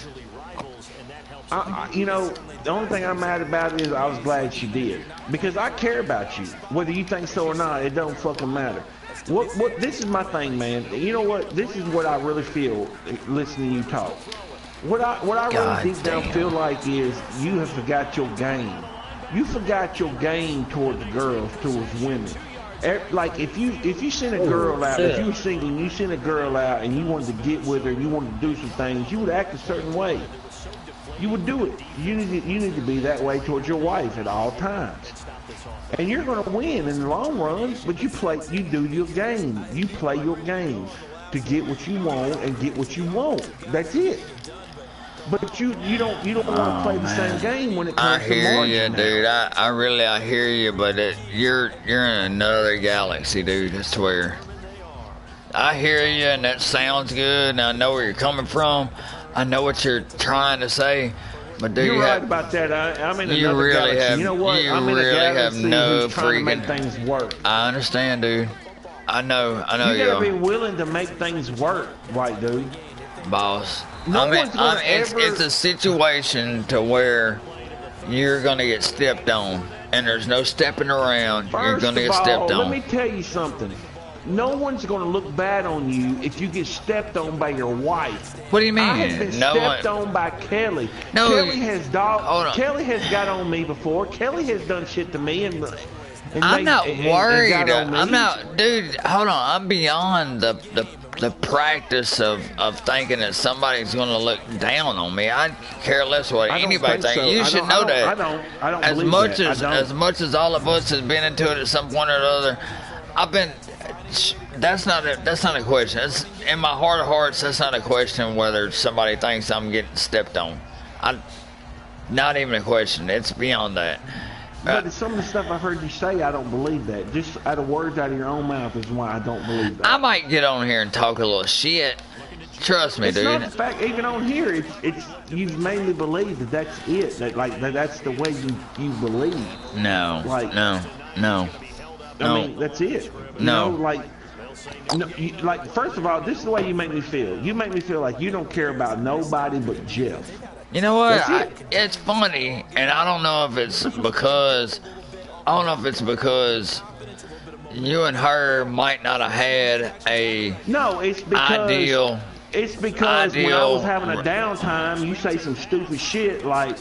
The only thing I'm mad about is I was glad she did, because I care about you. Whether you think so or not, it don't fucking matter. What this is my thing, man. You know what? This is what I really feel listening to you talk. What I really deep down feel like is you have forgot your game. You forgot your game towards girls, towards women. Like if you send a girl out, if you were single and you sent a girl out and you wanted to get with her and you wanted to do some things, you would act a certain way. You would do it. You need to be that way towards your wife at all times. And you're going to win in the long run, but you do your game. You play your game to get what you want and get what you want. That's it. But you don't want to play the same game when it comes to margin. I hear you, dude. I hear you, but you're in another galaxy, dude. I swear. I hear you, and that sounds good, and I know where you're coming from. I know what you're trying to say, but do you're you right have, about that. I'm in you another really galaxy. have, You know what? you I'm in really a have galaxy no who's trying to make freaking. things work. I understand, dude. I know You gotta be willing to make things work, white dude. Boss. No one's gonna ever... it's a situation to where you're gonna get stepped on, and there's no stepping around. You're gonna get stepped on. Let me tell you something. No one's gonna look bad on you if you get stepped on by your wife. What do you mean? I have been stepped on by Kelly. No, Kelly has Kelly has got on me before. Kelly has done shit to me and I'm not worried. I'm not, dude. Hold on. I'm beyond the practice of thinking that somebody's going to look down on me. I care less what anybody thinks. So. You should know that. I don't as believe much that. as much as all of us has been into it at some point or another. I've been. That's not a question. It's, in my heart of hearts, that's not a question whether somebody thinks I'm getting stepped on. Not even a question. It's beyond that. But some of the stuff I heard you say, I don't believe that. Just out of words out of your own mouth is why I don't believe that. I might get on here and talk a little shit. Trust me, dude. It's not the fact. Even on here, it's you've made me believe that that's it. That's the way you believe. No. Like no. I mean, that's it. First of all, this is the way you make me feel. You make me feel like you don't care about nobody but Jeff. You know what? It's funny, and I don't know if it's because you and her might not have had a ideal. It's because when I was having a downtime, you say some stupid shit like,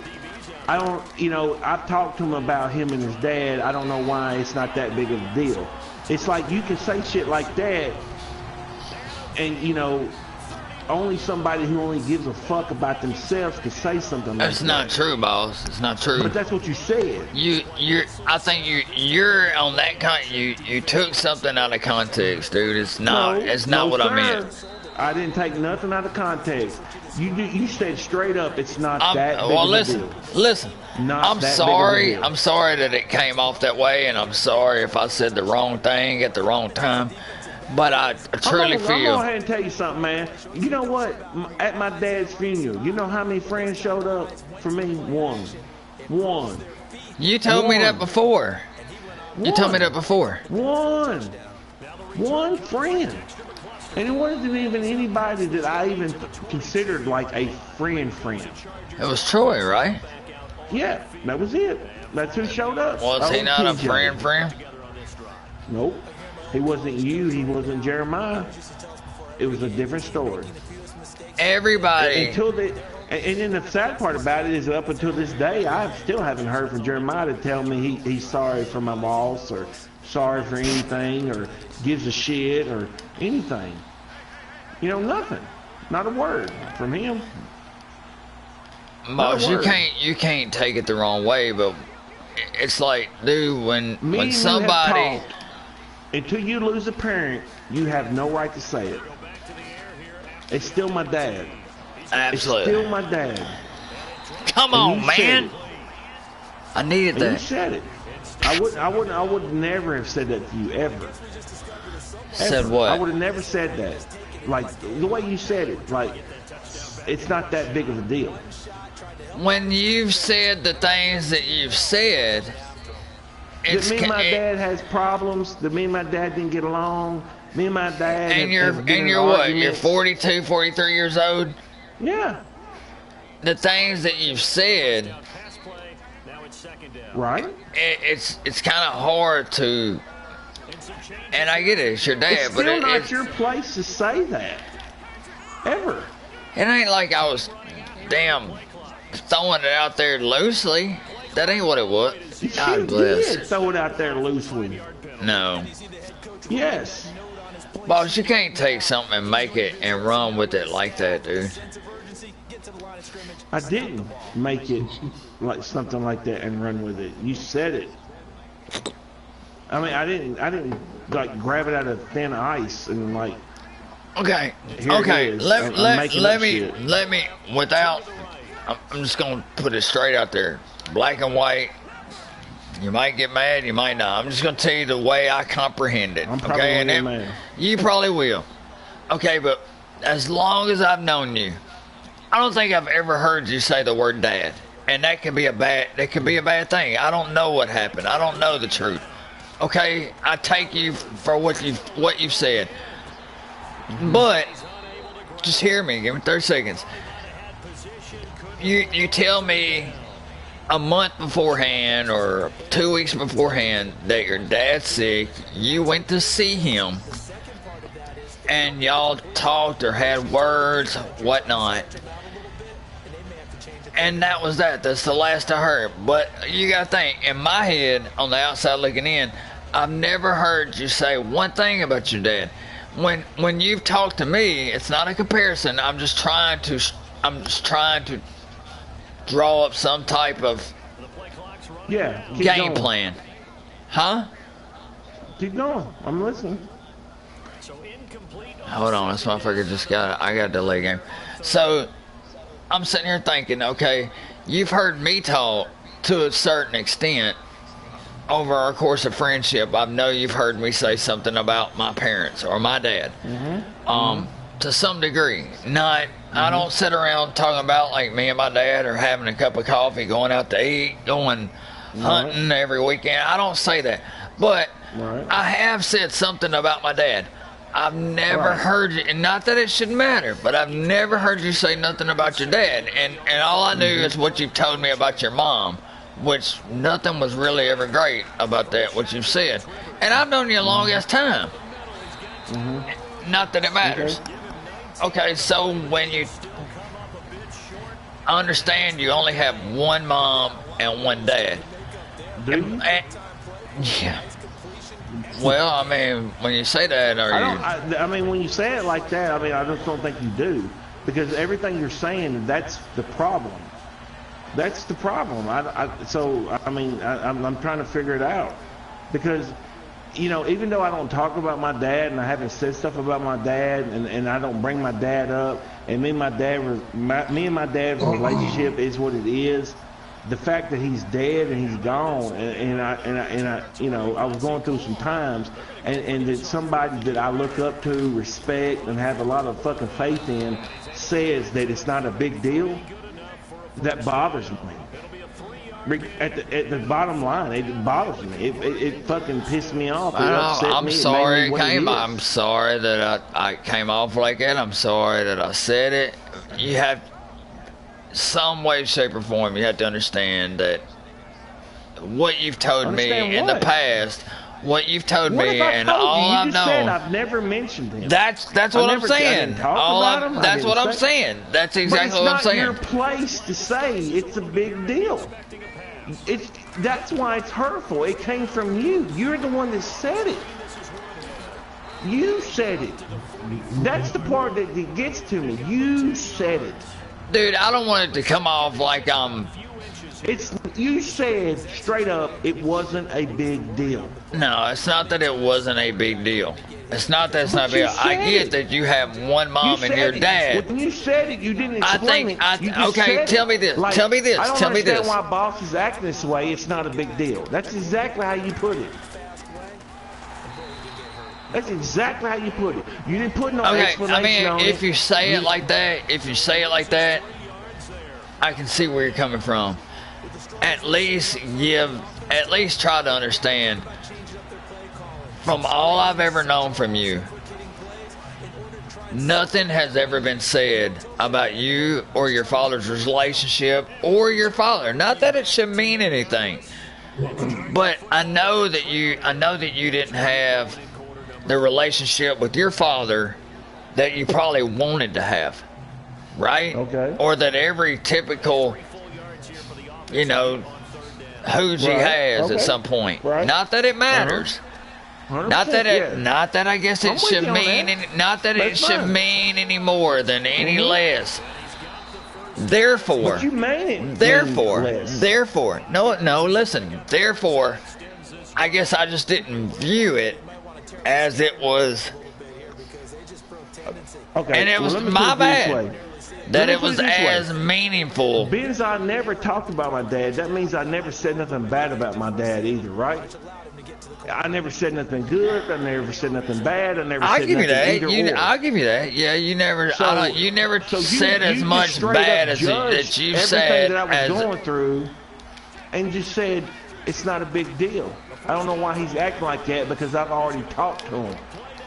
I've talked to him about him and his dad. I don't know why it's not that big of a deal. It's like you can say shit like that, and only somebody who only gives a fuck about themselves could say something like that. That's not true, boss. It's not true. But that's what you said. I think you're on that you took something out of context, dude. It's not what I meant. I didn't take nothing out of context. You said straight up it's not that big of a deal. Listen. I'm sorry. I'm sorry that it came off that way, and I'm sorry if I said the wrong thing at the wrong time. But I truly feel. I'm going to go ahead and tell you something, man. You know what? At my dad's funeral, you know how many friends showed up for me? One. You told me that before. You told me that before. One friend. And it wasn't even anybody that I even considered like a friend. It was Troy, right? Yeah, that was it. That's who showed up. Was he not a friend? Nope. He wasn't you. He wasn't Jeremiah. It was a different story. Everybody. And then the sad part about it is up until this day, I still haven't heard from Jeremiah to tell me he's sorry for my loss or sorry for anything or gives a shit or anything. Nothing. Not a word from him. Boss, you can't take it the wrong way, but it's like, dude, when somebody. Until you lose a parent, you have no right to say it. It's still my dad. Absolutely. It's still my dad. Come on, man. I needed that. You said it. I would never have said that to you ever. Said what? I would have never said that. Like the way you said it, like it's not that big of a deal. When you've said the things that you've said, that me and my dad has problems. That me and my dad didn't get along. Me and my dad. And you're what? You're 42, 43 years old. Yeah. The things that you've said. Right. It's kind of hard to. And I get it. It's your dad, it's still not your place to say that. Ever. It ain't like I was throwing it out there loosely. That ain't what it was. God bless. You did throw it out there loosely. No. Yes. Boss, you can't take something and make it and run with it like that, dude. I didn't make it like something like that and run with it. You said it. I mean, I didn't like grab it out of thin ice and like Okay. Here Okay. it is. Let Shit. me without. I'm just gonna put it straight out there, black and white. You might get mad, you might not. I'm just gonna tell you the way I comprehend it. I'm probably Okay, gonna get and mad. you probably will. Okay, but as long as I've known you, I don't think I've ever heard you say the word dad, and that could be a bad thing. I don't know what happened. I don't know the truth. Okay, I take you for what you've said, but just hear me. Give me 30 seconds. You tell me a month beforehand or 2 weeks beforehand that your dad's sick. You went to see him, and y'all talked or had words, whatnot. And that was that. That's the last I heard. But you gotta think, in my head, on the outside looking in, I've never heard you say one thing about your dad. When you've talked to me, it's not a comparison. I'm just trying to draw up some type of game plan. Huh? Keep going. I'm listening. Hold on, this motherfucker I got a delay game. So I'm sitting here thinking, okay, you've heard me talk to a certain extent over our course of friendship. I know you've heard me say something about my parents or my dad. To some degree. Not I don't sit around talking about like me and my dad or having a cup of coffee, going out to eat, going hunting every weekend. I don't say that. But I have said something about my dad. I've never heard you, and not that it should matter, but I've never heard you say nothing about your dad. And all I knew is what you've told me about your mom, which nothing was really ever great about that, what you've said. And I've known you a long ass time. Not that it matters. Okay, so when I understand you only have one mom and one dad. Do you? Yeah. Well, I mean, when you say that, I mean, when you say it like that, I mean, I just don't think you do. Because everything you're saying, that's the problem. That's the problem. I'm trying to figure it out. Because, you know, even though I don't talk about my dad and I haven't said stuff about my dad and I don't bring my dad up, and me and my dad's relationship is what it is. The fact that he's dead and he's gone, and I you know, I was going through some times, and that somebody that I look up to, respect, and have a lot of fucking faith in says that it's not a big deal, that bothers me. At the bottom line, it bothers me. It fucking pissed me off. I'm sorry I'm sorry that I came off like that. I'm sorry that I said it. You have some way, shape, or form, you have to understand that what you've told me in the past, what you've told me, and all I've known. Said I've never mentioned him. That's what I'm saying. That's what I'm saying. That's exactly what I'm saying. It's not your place to say it's a big deal. That's why it's hurtful. It came from you. You're the one that said it. You said it. That's the part that gets to me. You said it. Dude, I don't want it to come off like you said straight up it wasn't a big deal. No, it's not that it wasn't a big deal. It's not that it's not big. I get that you have one mom and your dad. When you said it, you didn't explain it. Okay, tell me this. Tell me this. I don't tell me this. understand why boss is acting this way. It's not a big deal. That's exactly how you put it. That's exactly how you put it. You didn't put no explanation on it. If you say it like that, I can see where you're coming from. At least try to understand. From all I've ever known from you, nothing has ever been said about you or your father's relationship or your father. Not that it should mean anything, but I know that you didn't have the relationship with your father that you probably wanted to have, right? Okay. Or that every typical, you know, hoogie has at some point. Right. Not that it matters. Not that I guess it should mean mean any more than any less. Therefore, but you made it. Therefore, no, listen. Therefore, I guess I just didn't view it as it was Okay. And it was let me my put it this bad way. that Let me it put was it this way. as meaningful. Being I never talked about my dad, that means I never said nothing bad about my dad either, right? I never said nothing good. I never said nothing bad. I never I'll said give you nothing that. either or. I'll give you that. Yeah, you never. You never said as just much straight bad up as judged you everything said that I was as. going through, and just said it's not a big deal. I don't know why he's acting like that because I've already talked to him,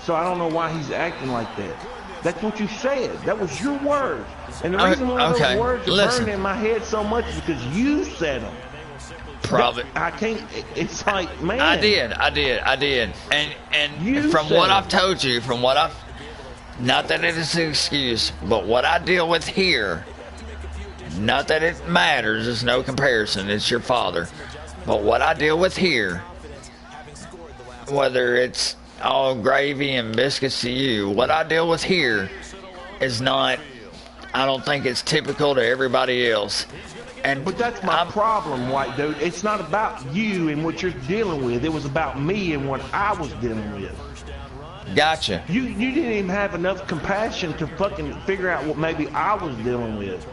so I don't know why he's acting like that. That's what you said. That was your words, and the reason why those words are burned in my head so much is because you said them. Probably. I can't. It's like, man. I did. And from what I've told you, not that it is an excuse, but what I deal with here, not that it matters, there's no comparison, it's your father. But what I deal with here, whether it's all gravy and biscuits to you, what I deal with here is not, I don't think it's typical to everybody else. But that's my problem, white dude. It's not about you and what you're dealing with. It was about me and what I was dealing with. Gotcha. You didn't even have enough compassion to fucking figure out what maybe I was dealing with.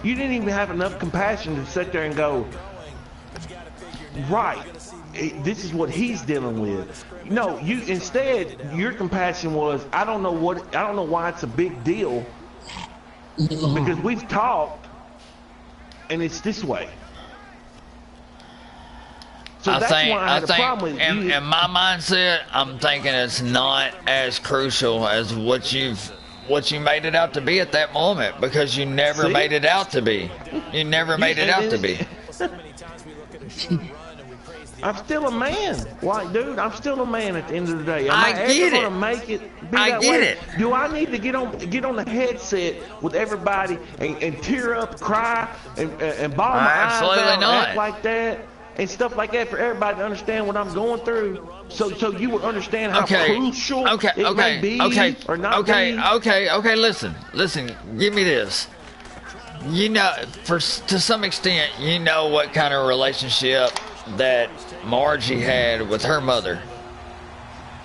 You didn't even have enough compassion to sit there and go, right, this is what he's dealing with. No, instead your compassion was, I don't know why it's a big deal because we've talked. And it's this way. So I that's think, why I had a problem with you. In my mindset, I'm thinking it's not as crucial as what you made it out to be at that moment, because you never made it out to be. You never made it out to be. I'm still a man, white dude. I'm still a man at the end of the day. I get it. Gonna make it be I that get way? it. Do I need to get on the headset with everybody and tear up, cry, and bawl my eyes out, and act like that, and stuff like that for everybody to understand what I'm going through? So you would understand how crucial it may be or not be? Okay. Listen. Give me this. You know, to some extent, you know what kind of relationship that Margie had with her mother.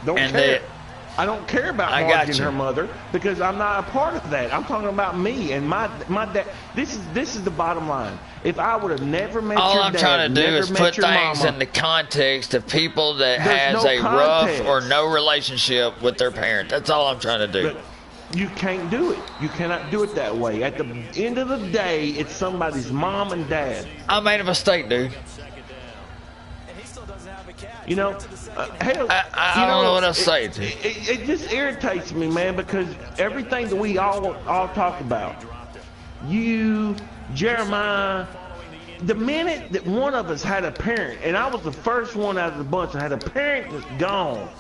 I don't care about Margie and her mother because I'm not a part of that. I'm talking about me and my dad. This is the bottom line. If I would have never met all your I'm dad, trying to do is put things mama, in the context of people that has a rough or no relationship with their parent. That's all I'm trying to do. But you can't do it. You cannot do it that way. At the end of the day, it's somebody's mom and dad. I made a mistake, dude. You know, hell, I don't know what else to say. It just irritates me, man, because everything that we all talk about, you, Jeremiah, the minute that one of us had a parent, and I was the first one out of the bunch that had a parent that's gone,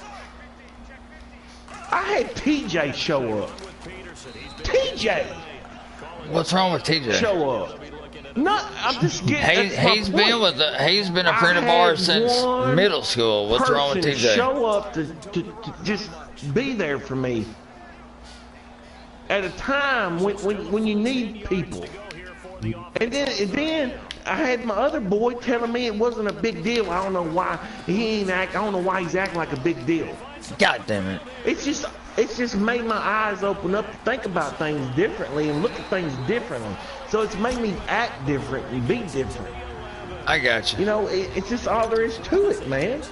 I had TJ show up. TJ! What's wrong with TJ? Show up. No, I'm just getting. He's been a friend of ours since middle school. What's wrong with TJ? Show up to just be there for me at a time when you need people. And then I had my other boy telling me it wasn't a big deal. I don't know why I don't know why he's acting like a big deal. God damn it! It's just made my eyes open up to think about things differently and look at things differently. So it's made me act different and be different. I got you. You know, it's just all there is to it, man.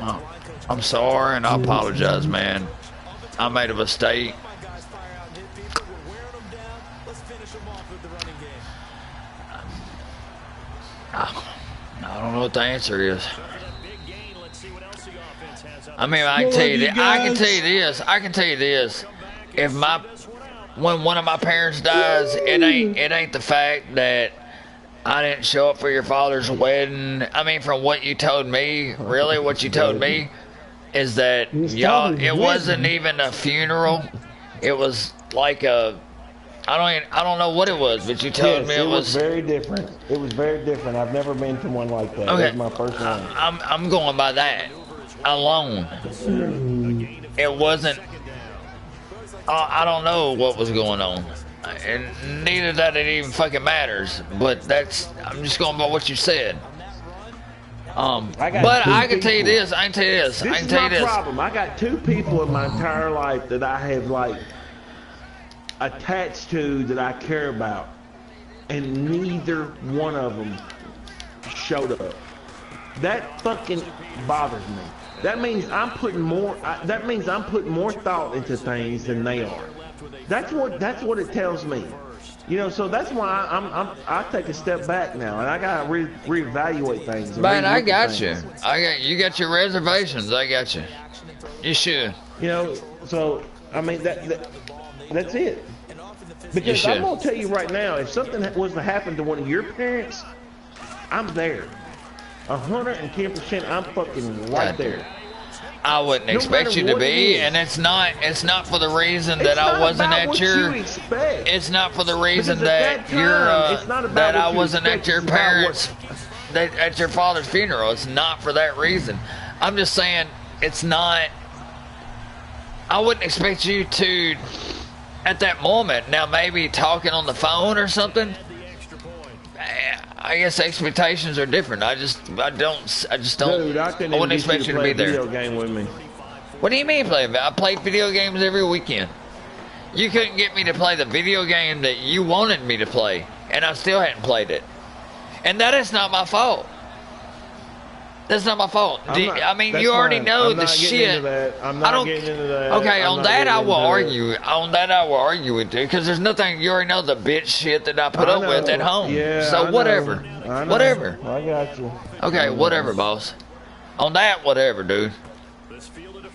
Oh, I'm sorry and I apologize, man. I made a mistake. I don't know what the answer is. I mean, I can tell you this. If when one of my parents dies, it ain't the fact that I didn't show up for your father's wedding. I mean, from what you told me, really, what you told me is that it wasn't even a funeral. It was like I don't know what it was, but you told me it was very different. It was very different. I've never been to one like that. Okay. It was my first one. I'm going by that alone. It wasn't. I don't know what was going on, and neither that it even fucking matters. But I'm just going by what you said. But I can tell you this. I can tell you this. I This can is tell my you this. problem. I got 2 people in my entire life that I have like attached to that I care about, and neither one of them showed up. That fucking bothers me. That means I'm putting more. That means I'm putting more thought into things than they are. That's what it tells me. You know, so that's why I take a step back now, and I gotta reevaluate things. Man, I got you. You got your reservations. I got you. You should. You know, so I mean that's it. Because I'm gonna tell you right now, if something was to happen to one of your parents, I'm there. 110%. I'm fucking right there. I wouldn't expect you to be, and it's not for the reason that I wasn't at your. It's not for the reason that that I wasn't at your parents, at your father's funeral. It's not for that reason. I'm just saying it's not. I wouldn't expect you to, at that moment. Now maybe talking on the phone or something. I guess expectations are different. I just don't. Dude, I wouldn't expect you to be there. Video game with me. What do you mean play? I play video games every weekend. You couldn't get me to play the video game that you wanted me to play, and I still hadn't played it. And that is not my fault. That's not my fault. I mean, you already know the shit. I'm not getting into that. Okay, on that I will argue. On that I will argue with you, because there's nothing. You already know the bitch shit that I put up with at home. Yeah, so whatever. Whatever. I got you. Okay, whatever, boss. On that, whatever, dude.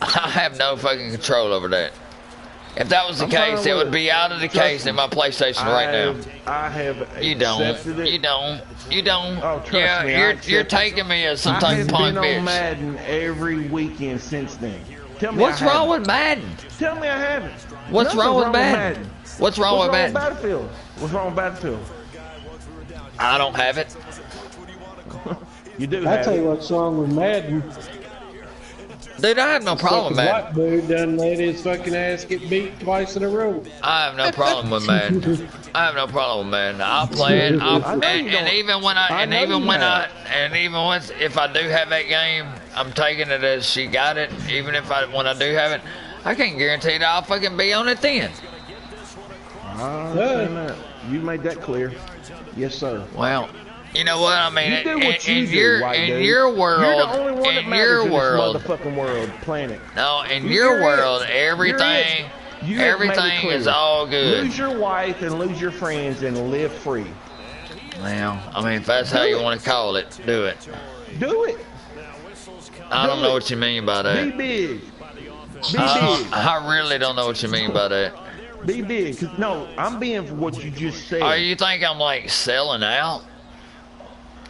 I have no fucking control over that. If that was the case, it would be out of the case in my PlayStation right now. I have. You don't. You don't. You don't. Oh, trust me. You're taking me as some type of punk bitch. I've been on Madden every weekend since then. Tell me what's wrong with Madden? Tell me I haven't. What's wrong with Madden? What's wrong with Madden? Battlefield? What's wrong with Battlefield? I don't have it. You do. I tell you what's wrong with Madden. Dude, I have no problem with Madden. Whitedude done let his fucking ass get beat twice in a row. I have no problem with Madden. I have no problem with Madden. I'll play it. And even if I do have that game, I'm taking it as she got it. Even when I do have it, I can't guarantee that I'll fucking be on it then. You made that clear. Yes, sir. Well, you know what I mean. You do what you do, in your world, you're the only one that matters in this world, motherfucking world, planet. No, in your world, everything is all good. Lose your wife and lose your friends and live free. Well, I mean, if that's how you want to call it, do it. Do it. I don't know what you mean by that. Be big. Be big. I really don't know what you mean by that. Be big. No, I'm being for what you just said. Oh, you think I'm like selling out?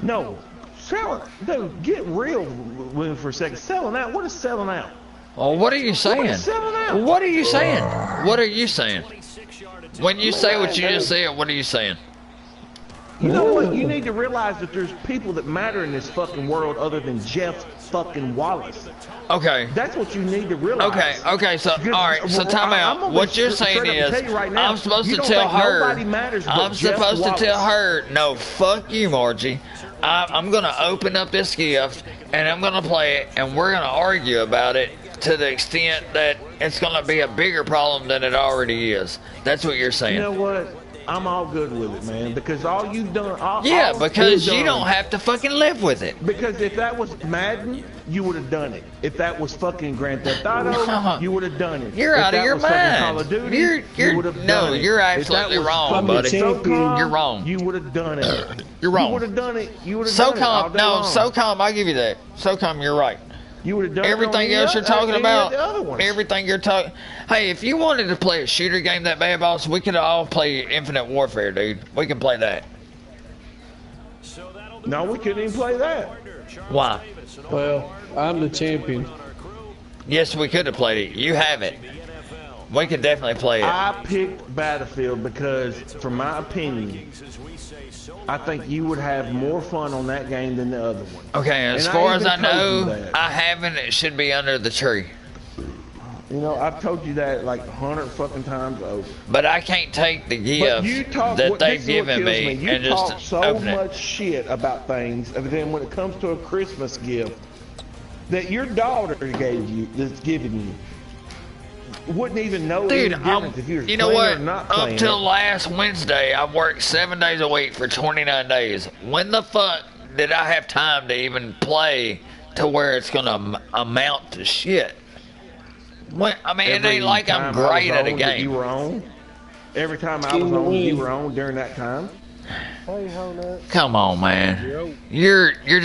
No, selling. Dude, get real with me for a second. Selling out. What is selling out? Oh, what are you saying? What is selling out? What are you saying? What are you saying? When you say what you just said, what are you saying? You know what? You need to realize that there's people that matter in this fucking world other than Jeff fucking Wallace. Okay. That's what you need to realize. Okay, so, alright, so time out. What you're saying is, I'm supposed to tell her, no, fuck you, Margie. I'm going to open up this gift, and I'm going to play it, and we're going to argue about it to the extent that it's going to be a bigger problem than it already is. That's what you're saying. You know what? I'm all good with it, man, because all you've done... because you don't have to fucking live with it. Because if that was Madden, you would have done it. If that was fucking Grand Theft Auto, you would have done it. You're out of your mind. Call of Duty, you would have done it. You're absolutely wrong, buddy. SOCOM, you're wrong. You would have done it. You're wrong. You would have done it. You would have done it. SOCOM, I'll give you that. SOCOM, you're right. You would have done everything else you're talking about. Everything you're talking. Hey, if you wanted to play a shooter game that bad, boss, we could all play Infinite Warfare, dude. We can play that. No, we couldn't even play that. Why? Well, I'm the champion. Yes, we could have played it. You have it. We could definitely play it. I picked Battlefield because, from my opinion, I think you would have more fun on that game than the other one. Okay, as far as I know, I haven't. It should be under the tree. You know, I've told you that like 100 fucking times over. But I can't take the But you gift talk, that they've this is what given kills me You and talk just so open it. much shit about things, and then when it comes to a Christmas gift that your daughter gave you, that's giving you, wouldn't even know Dude, any difference if you was you know playing what? or not Up playing till it. last Wednesday, I worked 7 days a week for 29 days. When the fuck did I have time to even play to where it's gonna amount to shit? What? I mean, it ain't like I'm great at a game. You were on. Every time I was on, you were on during that time. Hey, hold up. Come on, man. You're just